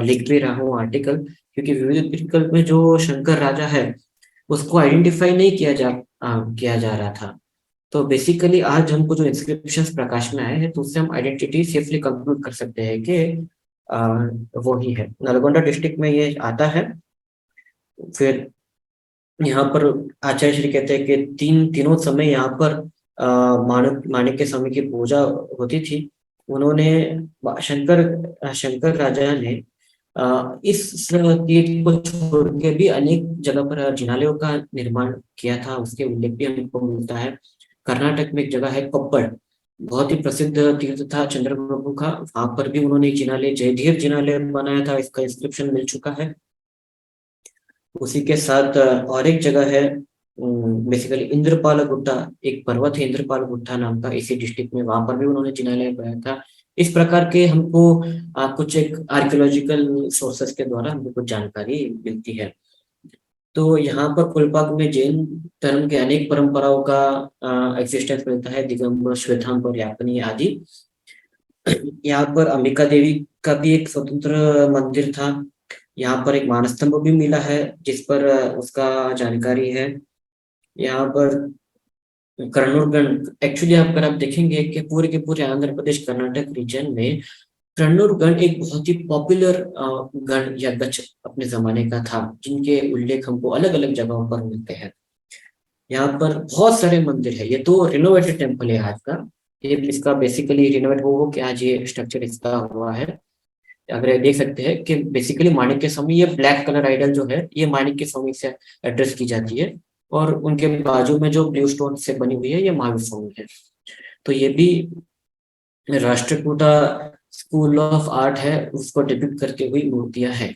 [SPEAKER 2] लिख भी रहा हूँ आर्टिकल, क्योंकि विविध तीर्थ में जो शंकर राजा है उसको आइडेंटिफाई नहीं किया जा रहा था। तो बेसिकली आज हमको जो इंस्क्रिप्शंस प्रकाश में आए हैं, तो उससे हम आइडेंटिटी सेफली कंक्लूड कर सकते हैं कि वो ही है। नलगोंडा डिस्ट्रिक्ट में ये आता है। फिर यहाँ पर आचार्य श्री कहते हैं कि तीनों समय यहाँ पर माणिक्य स्वामी की पूजा होती थी। उन्होंने शंकर राजा ने इस तीर्थ को छोड़ के भी अनेक जगह पर जिनालयों का निर्माण किया था, उसके उल्लेख भी हमको मिलता है। कर्नाटक में एक जगह है कोप्पड़, बहुत ही प्रसिद्ध तीर्थ था चंद्रप्रभु का, वहां पर भी उन्होंने एक जिनालय, जयधीर जिनालय बनाया था, इसका इंस्क्रिप्शन मिल चुका है। उसी के साथ और एक जगह है बेसिकली इंद्रपाल गुट्टा, एक पर्वत है इंद्रपाल गुट्टा नाम का, इसी डिस्ट्रिक्ट में, वहां पर भी उन्होंने जिनालय बनाया था। इस प्रकार के हमको कुछ एक आर्कियोलॉजिकल सोर्सेस के द्वारा हमको कुछ जानकारी मिलती है। तो यहाँ पर कोलपाक में जैन धर्म के अनेक परंपराओं का एग्जिस्टेंस मिलता है, दिगंबर, श्वेतांबर, यापनी आदि। यहाँ पर अंबिका देवी का भी एक स्वतंत्र मंदिर था। यहाँ पर एक मानस्तंभ भी मिला है, जिस पर उसका जानकारी है। यहाँ पर कर्नूलगढ़, एक्चुअली अगर आप देखेंगे कि पूरे के पूरे आंध्र प्रदेश कर्नाटक रीजन में कर्नूलगढ़ एक बहुत ही पॉपुलर गढ़ या गच्छ अपने जमाने का था, जिनके उल्लेख हमको अलग अलग जगहों पर मिलते हैं। यहाँ पर बहुत सारे मंदिर है। ये तो रिनोवेटेड टेम्पल है आज का, ये इसका बेसिकली रिनोवेट हो के आज ये स्ट्रक्चर इसका हुआ है। अगर ये देख सकते हैं कि बेसिकली माणिक्य स्वामी, ये ब्लैक कलर आइडल जो है, ये माणिक्य स्वामी से एड्रेस की जाती है। और उनके बाजू में जो ब्लू स्टोन से बनी हुई है, ये महावीर स्वामी है। तो ये भी राष्ट्रकूटा स्कूल ऑफ आर्ट है, उसको डिपिक्ट करती हुई मूर्तियां हैं।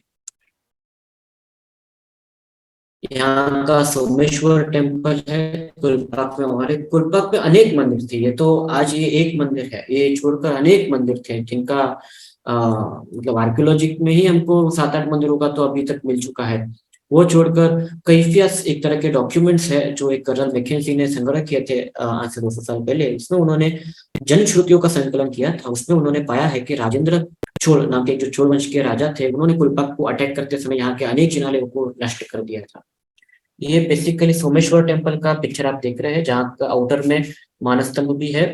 [SPEAKER 2] यहाँ का सोमेश्वर टेम्पल है कुलपाक में, और एक कुलपाक में अनेक मंदिर थे। ये तो आज ये एक मंदिर है, ये छोड़कर अनेक मंदिर थे जिनका मतलब आर्कियोलॉजी में ही हमको 7-8 मंदिरों का तो अभी तक मिल चुका है। वो छोड़कर कैफियस एक तरह के डॉक्यूमेंट्स है जो एक कर्नल मैकेंजी ने संग्रह किए थे आज से 200 साल पहले। उसमें उन्होंने जनश्रुतियों का संकलन किया था। उसमें उन्होंने पाया है कि राजेंद्र चोल नाम के जो चोल वंश के राजा थे, उन्होंने कुलपाक को अटैक करते समय यहाँ के अनेक जिनालयों को नष्ट कर दिया था। ये बेसिकली सोमेश्वर टेम्पल का पिक्चर आप देख रहे हैं, जहाँ का आउटर में मानस्तंभ भी है।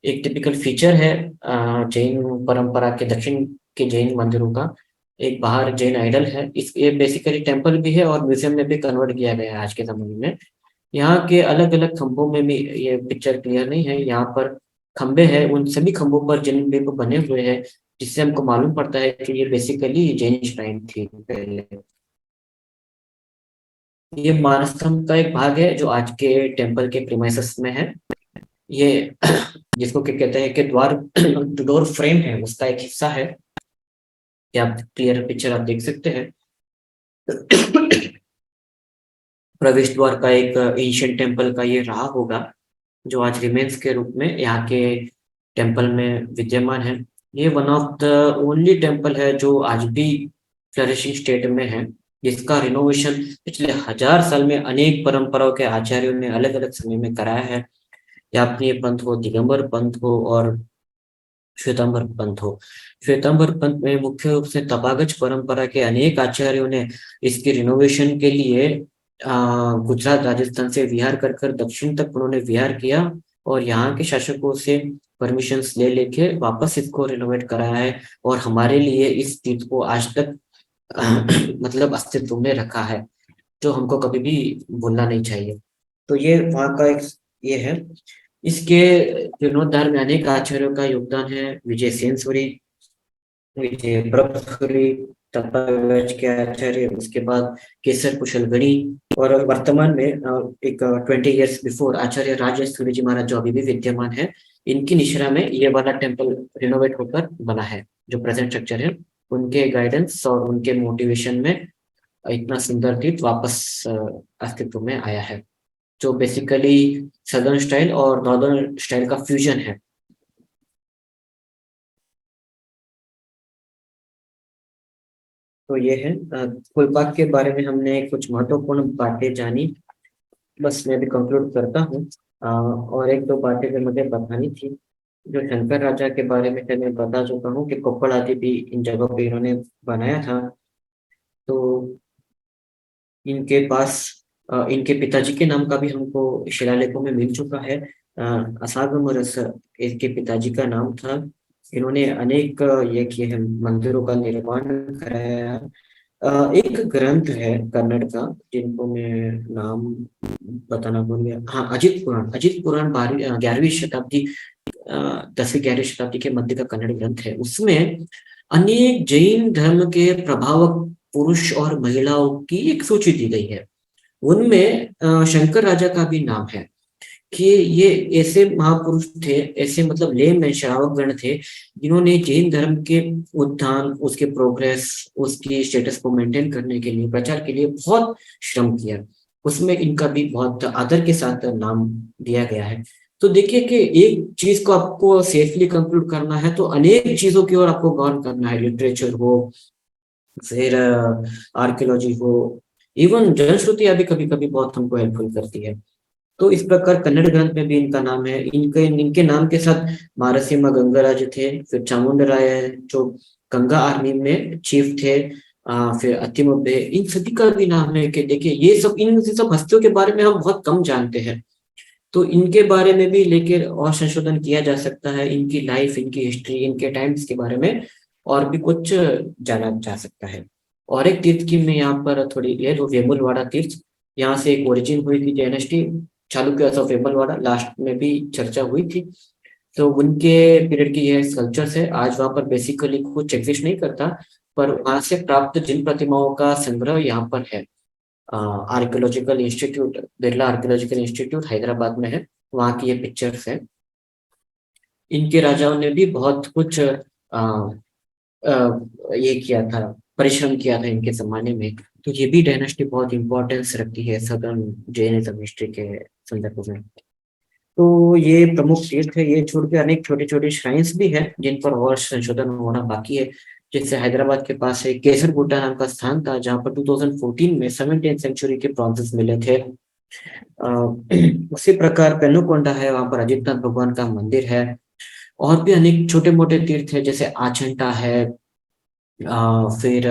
[SPEAKER 2] एक टिपिकल फीचर है जैन परंपरा के, दक्षिण के जैन मंदिरों का। एक बाहर जैन आइडल है, इस ये बेसिकली टेम्पल भी है और म्यूजियम में भी कन्वर्ट किया गया है आज के जमाने में। यहाँ के अलग अलग खंभों में भी, ये पिक्चर क्लियर नहीं है, यहाँ पर खंबे हैं, उन सभी खंभों पर जैन बिंब बने हुए हैं, जिससे हमको मालूम पड़ता है कि ये बेसिकली जैन श्राइन थी पहले। ये मानस्तंभ का एक भाग है जो आज के टेम्पल के प्रीमाइसेस में है। ये जिसको क्या कहते हैं कि द्वार डोर फ्रेम है, उसका एक हिस्सा है। क्या आप क्लियर पिक्चर आप देख सकते हैं। प्रवेश द्वार का एक एशियन टेम्पल का ये रहा होगा, जो आज रिमेन्स के रूप में यहाँ के टेम्पल में विद्यमान है। ये one of the only temple है जो आज भी फ्लरिशिंग स्टेट में है, जिसका रिनोवेशन पिछले 1000 साल में अनेक परंपराओं के आचार्यों ने अलग अलग समय में कराया है। यापनीय पंथ हो, दिगंबर पंथ हो और श्वेतांबर पंथ हो। श्वेतांबर पंथ में मुख्य रूप से तथागत परंपरा के अनेक आचार्यों ने इसके रिनोवेशन के लिए गुजरात राजस्थान से विहार कर कर दक्षिण तक उन्होंने विहार किया, और यहाँ के शासकों से परमिशन ले लेके वापस इसको रिनोवेट कराया है। और हमारे लिए इस तीर्थ को आज तक मतलब अस्तित्व में रखा है, जो हमको कभी भी भूलना नहीं चाहिए। तो ये वहाँ का एक ये है। इसके जीर्णोद्धार में अनेक आचार्यों का योगदान है। विजय सेन सूरी, विजय प्रभसूरी, तपेज के आचार्य, उसके बाद केसर कुशल गणी, और वर्तमान में एक 20 years बिफोर आचार्य राजेश सूर्य जी महाराज जो अभी भी विद्यमान है, इनकी निश्रा में ये वाला टेम्पल रिनोवेट होकर बना है। जो प्रेजेंट स्ट्रक्चर है, उनके गाइडेंस और उनके मोटिवेशन में इतना सुंदर तीर्थ वापस अस्तित्व में आया है, जो बेसिकली सदर्न स्टाइल और नॉर्दर्न स्टाइल का फ्यूजन है। तो ये है फुलबाग के बारे में हमने कुछ महत्वपूर्ण बातें जानी। बस मैं भी कंक्लूड करता हूँ। और एक दो बातें जो मुझे बतानी थी, जो शंकर राजा के बारे में मैं बता चुका हूँ कि कोप्पल आदि भी इन जगहों पे इन्होंने बनाया था। तो इनके पास इनके पिताजी के नाम का भी हमको शिलालेखों में मिल चुका है। असागम रस इनके पिताजी का नाम था। इन्होंने अनेक ये किए हैं, मंदिरों का निर्माण कराया है। एक ग्रंथ है कन्नड़ का, जिनको मैं नाम बताना भूल गया। हाँ, अजित पुराण 11वीं शताब्दी, 10वीं 11वीं शताब्दी के मध्य का कन्नड़ ग्रंथ है। उसमें अनेक जैन धर्म के प्रभावक पुरुष और महिलाओं की एक सूची दी गई है। उनमें शंकर राजा का भी नाम है कि ये ऐसे महापुरुष थे, ऐसे मतलब लेमैन श्रावक गण थे, जिन्होंने जैन धर्म के उत्थान, उसके प्रोग्रेस, उसकी स्टेटस को मेंटेन करने के लिए, प्रचार के लिए बहुत श्रम किया। उसमें इनका भी बहुत आदर के साथ नाम दिया गया है। तो देखिए कि एक चीज को आपको सेफली कंक्लूड करना है तो अनेक चीजों की ओर आपको गौर करना है, लिटरेचर हो, फिर आर्कियोलॉजी हो, इवन जनश्रुतियां भी कभी कभी बहुत हमको हेल्पफुल करती है। तो इस प्रकार कन्नड़ ग्रंथ में भी इनका नाम है। इनके इनके नाम के साथ मारसिम्हा गंगराज थे, फिर चामुंडराय जो गंगा आर्मी में चीफ थे, फिर अतिमुब्बे, इन सभी का भी नाम है। कि देखिए ये सब, इन सब हस्तियों के बारे में हम बहुत कम जानते हैं, तो इनके बारे में भी लेकर और संशोधन किया जा सकता है। इनकी लाइफ, इनकी हिस्ट्री, इनके टाइम्स के बारे में और भी कुछ जाना जा सकता है। और एक तीर्थ की मैं यहाँ पर थोड़ी, ये जो वेमुलवाड़ा तीर्थ, यहाँ से एक ओरिजिन हुई थी dynasty Chalukya of Vemulawada, last में भी चर्चा हुई थी। तो उनके पीरियड की ये स्कल्पचर्स है। आज वहाँ पर बेसिकली कुछ एग्जिस्ट नहीं करता, पर वहां से प्राप्त जिन प्रतिमाओं का संग्रह यहाँ पर है। Archaeological institute, Birla archaeological institute Hyderabad में है, वहाँ की ये पिक्चर्स है। इनके राजाओं ने भी बहुत कुछ ये किया था, परिश्रम किया था इनके जमाने में। तो ये भी डायनेस्टी बहुत इंपॉर्टेंस रखती है सदर्न जैनिज्म हिस्ट्री के संदर्भ में। तो ये प्रमुख तीर्थ है। ये छोड़ के अनेक छोटे छोटे श्राइन्स भी है जिन पर और संशोधन होना बाकी है। जैसे हैदराबाद के पास एक केसर गुट्टा नाम का स्थान था, जहाँ पर 2014 में 17th सेंचुरी के ब्रॉन्जेस मिले थे। उसी प्रकार पेनुकोंडा है, वहां पर अजितनाथ भगवान का मंदिर है। और भी अनेक छोटे मोटे तीर्थ है, जैसे आचंटा है, फिर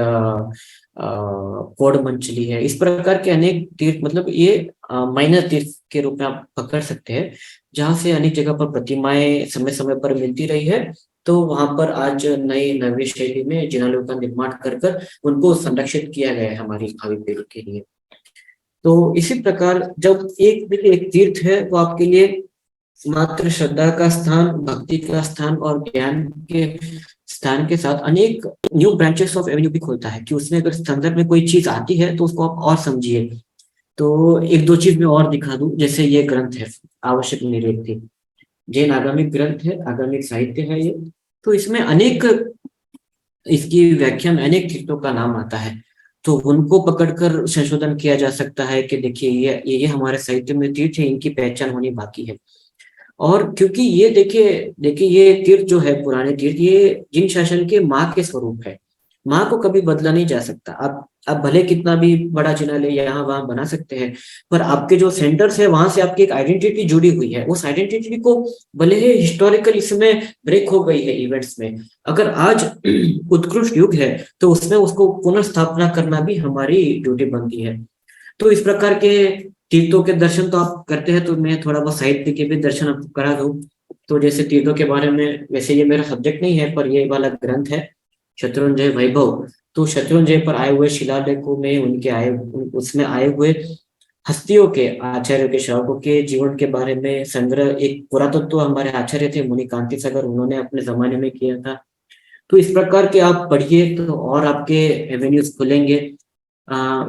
[SPEAKER 2] कोडमंचली है। इस प्रकार के अनेक तीर्थ, मतलब ये माइनर तीर्थ के रूप में आप पकड़ सकते हैं, जहाँ से अनेक जगह पर प्रतिमाएं समय समय पर मिलती रही है। तो वहां पर आज नई नवी शैली में जिनालयों का निर्माण कर कर उनको संरक्षित किया गया है हमारी भावी पीढ़ी के लिए। तो इसी प्रकार जब एक देखिए एक तीर्थ है वो आपके लिए मात्र श्रद्धा का स्थान, भक्ति का स्थान और ज्ञान के स्थान के साथ अनेक न्यू ब्रांचेस ऑफ एवेन्यू भी खोलता है, कि उसमें अगर संदर्भ में कोई चीज आती है तो उसको आप और समझिए। तो एक दो चीज मैं और दिखा दूं, जैसे ये ग्रंथ है आवश्यक निवृत्ति, जैन आगमिक ग्रंथ है, आगमिक साहित्य है ये। तो इसमें अनेक, इसकी व्याख्या में अनेक तीर्थों का नाम आता है। तो उनको पकड़कर संशोधन किया जा सकता है कि देखिए ये हमारे साहित्य में तीर्थ है, इनकी पहचान होनी बाकी है। और क्योंकि ये देखिए देखिए ये तीर्थ जो है, पुराने तीर्थ, ये जिन शासन के माँ के स्वरूप है। माँ को कभी बदला नहीं जा सकता। आप भले कितना भी बड़ा जिनालय यहाँ वहां बना सकते हैं, पर आपके जो सेंटर्स है वहां से आपकी एक आइडेंटिटी जुड़ी हुई है। उस आइडेंटिटी को भले ही हिस्टोरिकल इसमें ब्रेक हो गई है इवेंट्स में, अगर आज उत्कृष्ट युग है तो उसमें उसको पुनर्स्थापना करना भी हमारी ड्यूटी बनती है। तो इस प्रकार के तीर्थों के दर्शन तो आप करते हैं, तो मैं थोड़ा बहुत साहित्य के भी दर्शन आपको करा दूं। तो जैसे तीर्थों के बारे में, वैसे ये मेरा सब्जेक्ट नहीं है, पर ये वाला ग्रंथ है शत्रुंजय वैभव। तो शत्रुंजय पर आए हुए शिलालेखों में उनके उसमें आए हुए हस्तियों के, आचार्य के, श्रावकों के जीवन के बारे में संग्रह, एक पुरातत्व हमारे आचार्य थे मुनि कांति सागर, उन्होंने अपने जमाने में किया था। तो इस प्रकार के आप पढ़िए तो और आपके एवेन्यूज खुलेंगे।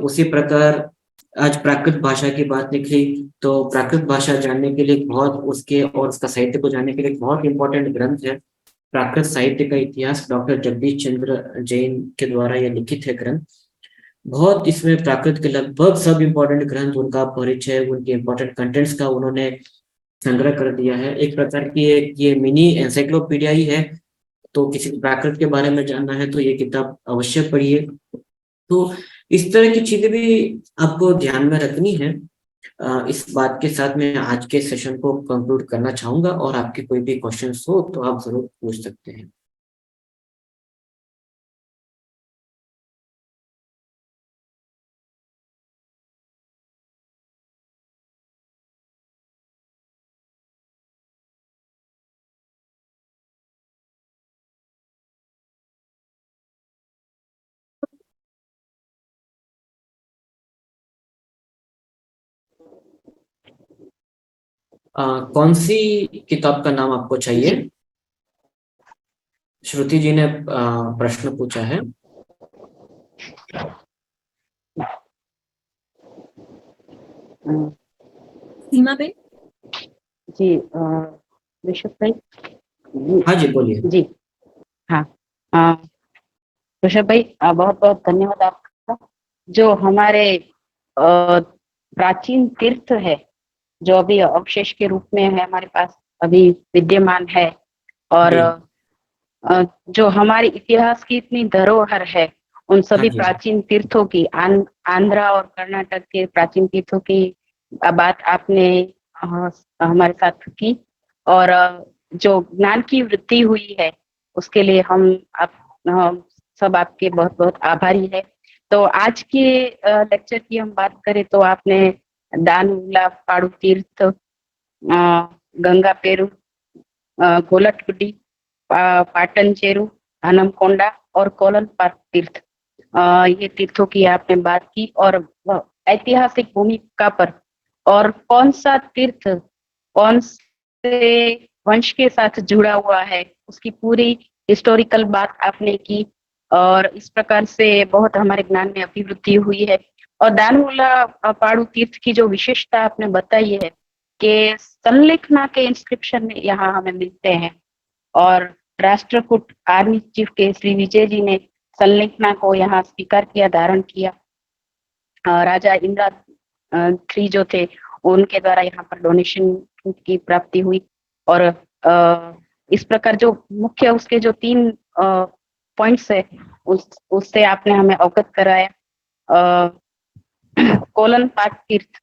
[SPEAKER 2] उसी प्रकार आज प्राकृत भाषा की बात निकली, तो प्राकृत भाषा जानने के लिए बहुत उसके और उसका साहित्य को जानने के लिए बहुत इंपॉर्टेंट ग्रंथ है प्राकृत साहित्य का इतिहास, डॉक्टर जगदीश चंद्र जैन के द्वारा यह लिखित है ग्रंथ। बहुत इसमें प्राकृत के लगभग सब इंपॉर्टेंट ग्रंथ, उनका परिचय, उनके इंपॉर्टेंट कंटेंट्स का उन्होंने संग्रह कर दिया है। एक प्रकार की एक ये मिनी एनसाइक्लोपीडिया ही है। तो किसी को प्राकृत के बारे में जानना है तो ये किताब अवश्य पढ़िए। तो इस तरह की चीजें भी आपको ध्यान में रखनी है। इस बात के साथ मैं आज के सेशन को कंक्लूड करना चाहूंगा, और आपके कोई भी क्वेश्चंस हो तो आप जरूर पूछ सकते हैं। कौन सी किताब का नाम आपको चाहिए?
[SPEAKER 3] जी।
[SPEAKER 2] श्रुति जी ने प्रश्न पूछा है।
[SPEAKER 3] सीमा पे जी, ऋषभ भाई।
[SPEAKER 2] हाँ जी, बोलिए।
[SPEAKER 3] जी हाँ, ऋषभ भाई, बहुत बहुत धन्यवाद आपका। जो हमारे प्राचीन तीर्थ है, जो अभी अवशेष के रूप में है हमारे पास अभी विद्यमान है, और
[SPEAKER 2] जी।
[SPEAKER 3] जो हमारे इतिहास की इतनी धरोहर है, उन
[SPEAKER 2] हाँ
[SPEAKER 3] सभी
[SPEAKER 2] जी।
[SPEAKER 3] प्राचीन तीर्थों की, आंध्रा और कर्नाटक के प्राचीन तीर्थों की बात आपने हमारे साथ की। और जो ज्ञान की वृद्धि हुई है, उसके लिए हम सब आपके बहुत बहुत आभारी है। तो आज के लेक्चर की हम बात करें तो आपने दानूला, पाड़ू तीर्थ, गंगा पेरू, गोलटगुडी, पाटन चेरू, हनमकोंडा और कोलन पार्क तीर्थ, ये तीर्थों की आपने बात की। और ऐतिहासिक भूमिका पर, और कौन सा तीर्थ कौन से वंश के साथ जुड़ा हुआ है, उसकी पूरी हिस्टोरिकल बात आपने की। और इस प्रकार से बहुत हमारे ज्ञान में अभिवृद्धि हुई है। और दानूला पाड़ू तीर्थ की जो विशेषता आपने बताई है कि संलेखना के इंस्क्रिप्शन यहाँ हमें मिलते हैं, और राष्ट्रकूट आर्मी चीफ के श्री विजय जी ने संलेखना को यहाँ स्वीकार किया, धारण किया। राजा इंद्रा थ्री जो थे, उनके द्वारा यहाँ पर डोनेशन की प्राप्ति हुई। और इस प्रकार जो मुख्य उसके जो 3 पॉइंट्स है, उससे आपने हमें अवगत कराया। कोलन पार्क तीर्थ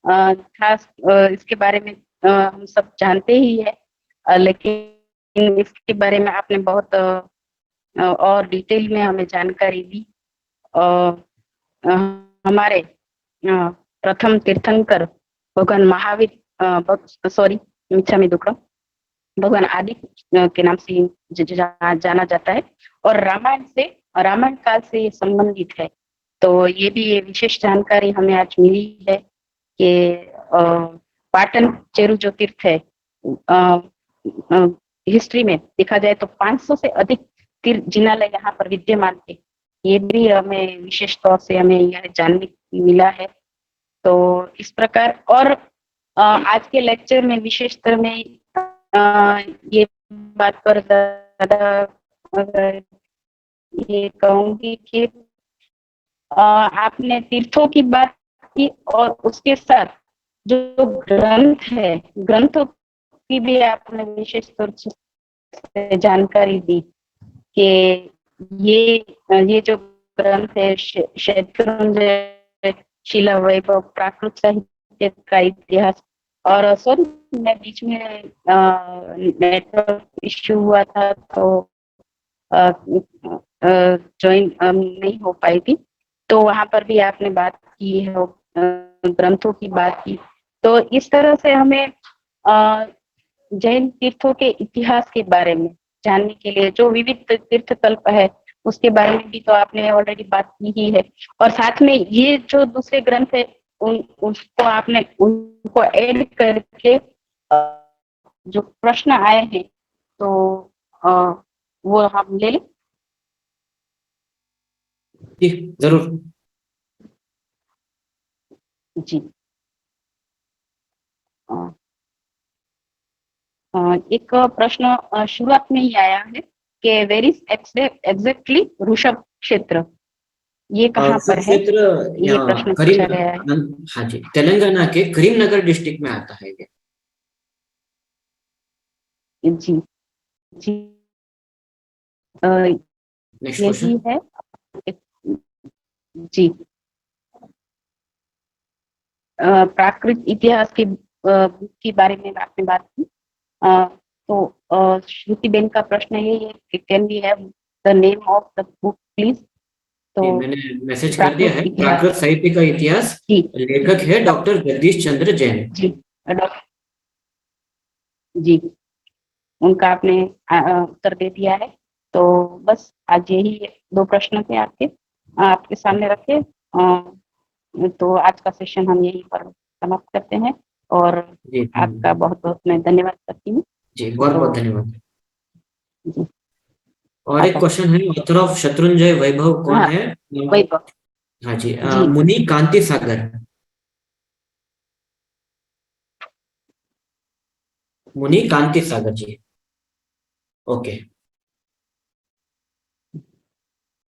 [SPEAKER 3] खास इसके बारे में हम सब जानते ही है, लेकिन इसके बारे में आपने बहुत और डिटेल में हमें जानकारी दी। हमारे प्रथम तीर्थंकर भगवान महावीर, सॉरी, मिच्छामी दुक्कड़म, भगवान आदि के नाम से जाना जाता है, और रामायण काल से ये संबंधित है। तो ये भी ये विशेष जानकारी हमें आज मिली है कि पाटन चेरू जो तीर्थ है, हिस्ट्री में देखा जाए तो 500 से अधिक तीर्थ जिनालय यहाँ पर विद्यमान थे। ये भी हमें विशेष तौर से हमें यह जानने मिला है। तो इस प्रकार, और आज के लेक्चर में विशेषतर में ये बात पर ज्यादा ये कहूंगी कि आपने तीर्थों की बात की, और उसके साथ जो ग्रंथ है, ग्रंथों की भी आपने विशेष तौर से जानकारी दी कि ये जो ग्रंथ है, शत्रुंजय, शिला वैभव, प्राकृत साहित्य का इतिहास। और सॉरी, मैं बीच में नेटवर्क इश्यू हुआ था तो ज्वाइन नहीं हो पाई थी, तो वहां पर भी आपने बात की है, ग्रंथों की बात की। तो इस तरह से हमें जैन तीर्थों के इतिहास के बारे में जानने के लिए, जो विविध तीर्थ कल्प है उसके बारे में भी तो आपने ऑलरेडी बात की ही है। और साथ में ये जो दूसरे ग्रंथ है, उसको आपने उनको ऐड करके जो प्रश्न आए हैं, तो वो हम ले लें?
[SPEAKER 2] जी जरूर।
[SPEAKER 3] जी। अ, एक प्रश्न शुरुआत में ही आया है कि वेर इज एग्जैक्टली ऋषभ क्षेत्र, ये कहाँ
[SPEAKER 2] ऋषभ
[SPEAKER 3] पर है?
[SPEAKER 2] क्षेत्र
[SPEAKER 3] ये प्रश्न
[SPEAKER 2] करीम,
[SPEAKER 3] पूछा गया है।
[SPEAKER 2] हाँ जी, तेलंगाना के करीमनगर डिस्ट्रिक्ट में आता है ये।
[SPEAKER 3] जी जी। अ,
[SPEAKER 2] नेक्स्ट
[SPEAKER 3] यही
[SPEAKER 2] क्वेश्चन।
[SPEAKER 3] है। जी। प्राकृत इतिहास के बुक के बारे में आपने बात की। तो श्रुति बेन का प्रश्न ये है कि can we have the name of the book please? तो
[SPEAKER 2] जी मैंने मैसेज कर दिया
[SPEAKER 3] प्राकृत
[SPEAKER 2] है।
[SPEAKER 3] इतिहास।
[SPEAKER 2] प्राकृत साहित्य का इतिहास,
[SPEAKER 3] जी
[SPEAKER 2] लेखक है डॉक्टर जगदीश चंद्र जैन।
[SPEAKER 3] जी। डॉक्टर जी, उनका आपने उत्तर दे दिया है। तो बस आज यही दो प्रश्न थे आपके आपके सामने रखे। तो आज का सेशन हम यहीं पर समाप्त करते हैं और
[SPEAKER 2] जी
[SPEAKER 3] आपका बहुत बहुत मैं धन्यवाद करती हूँ।
[SPEAKER 2] जी, बहुत
[SPEAKER 3] तो
[SPEAKER 2] बहुत धन्यवाद।
[SPEAKER 3] जी,
[SPEAKER 2] और एक
[SPEAKER 3] आप
[SPEAKER 2] क्वेश्चन है, ऑथर ऑफ शत्रुंजय वैभव कौन
[SPEAKER 3] हाँ
[SPEAKER 2] है?
[SPEAKER 3] वही
[SPEAKER 2] हाँ जी,
[SPEAKER 3] जी।
[SPEAKER 2] मुनि कांति सागर। मुनि कांति सागर जी। ओके।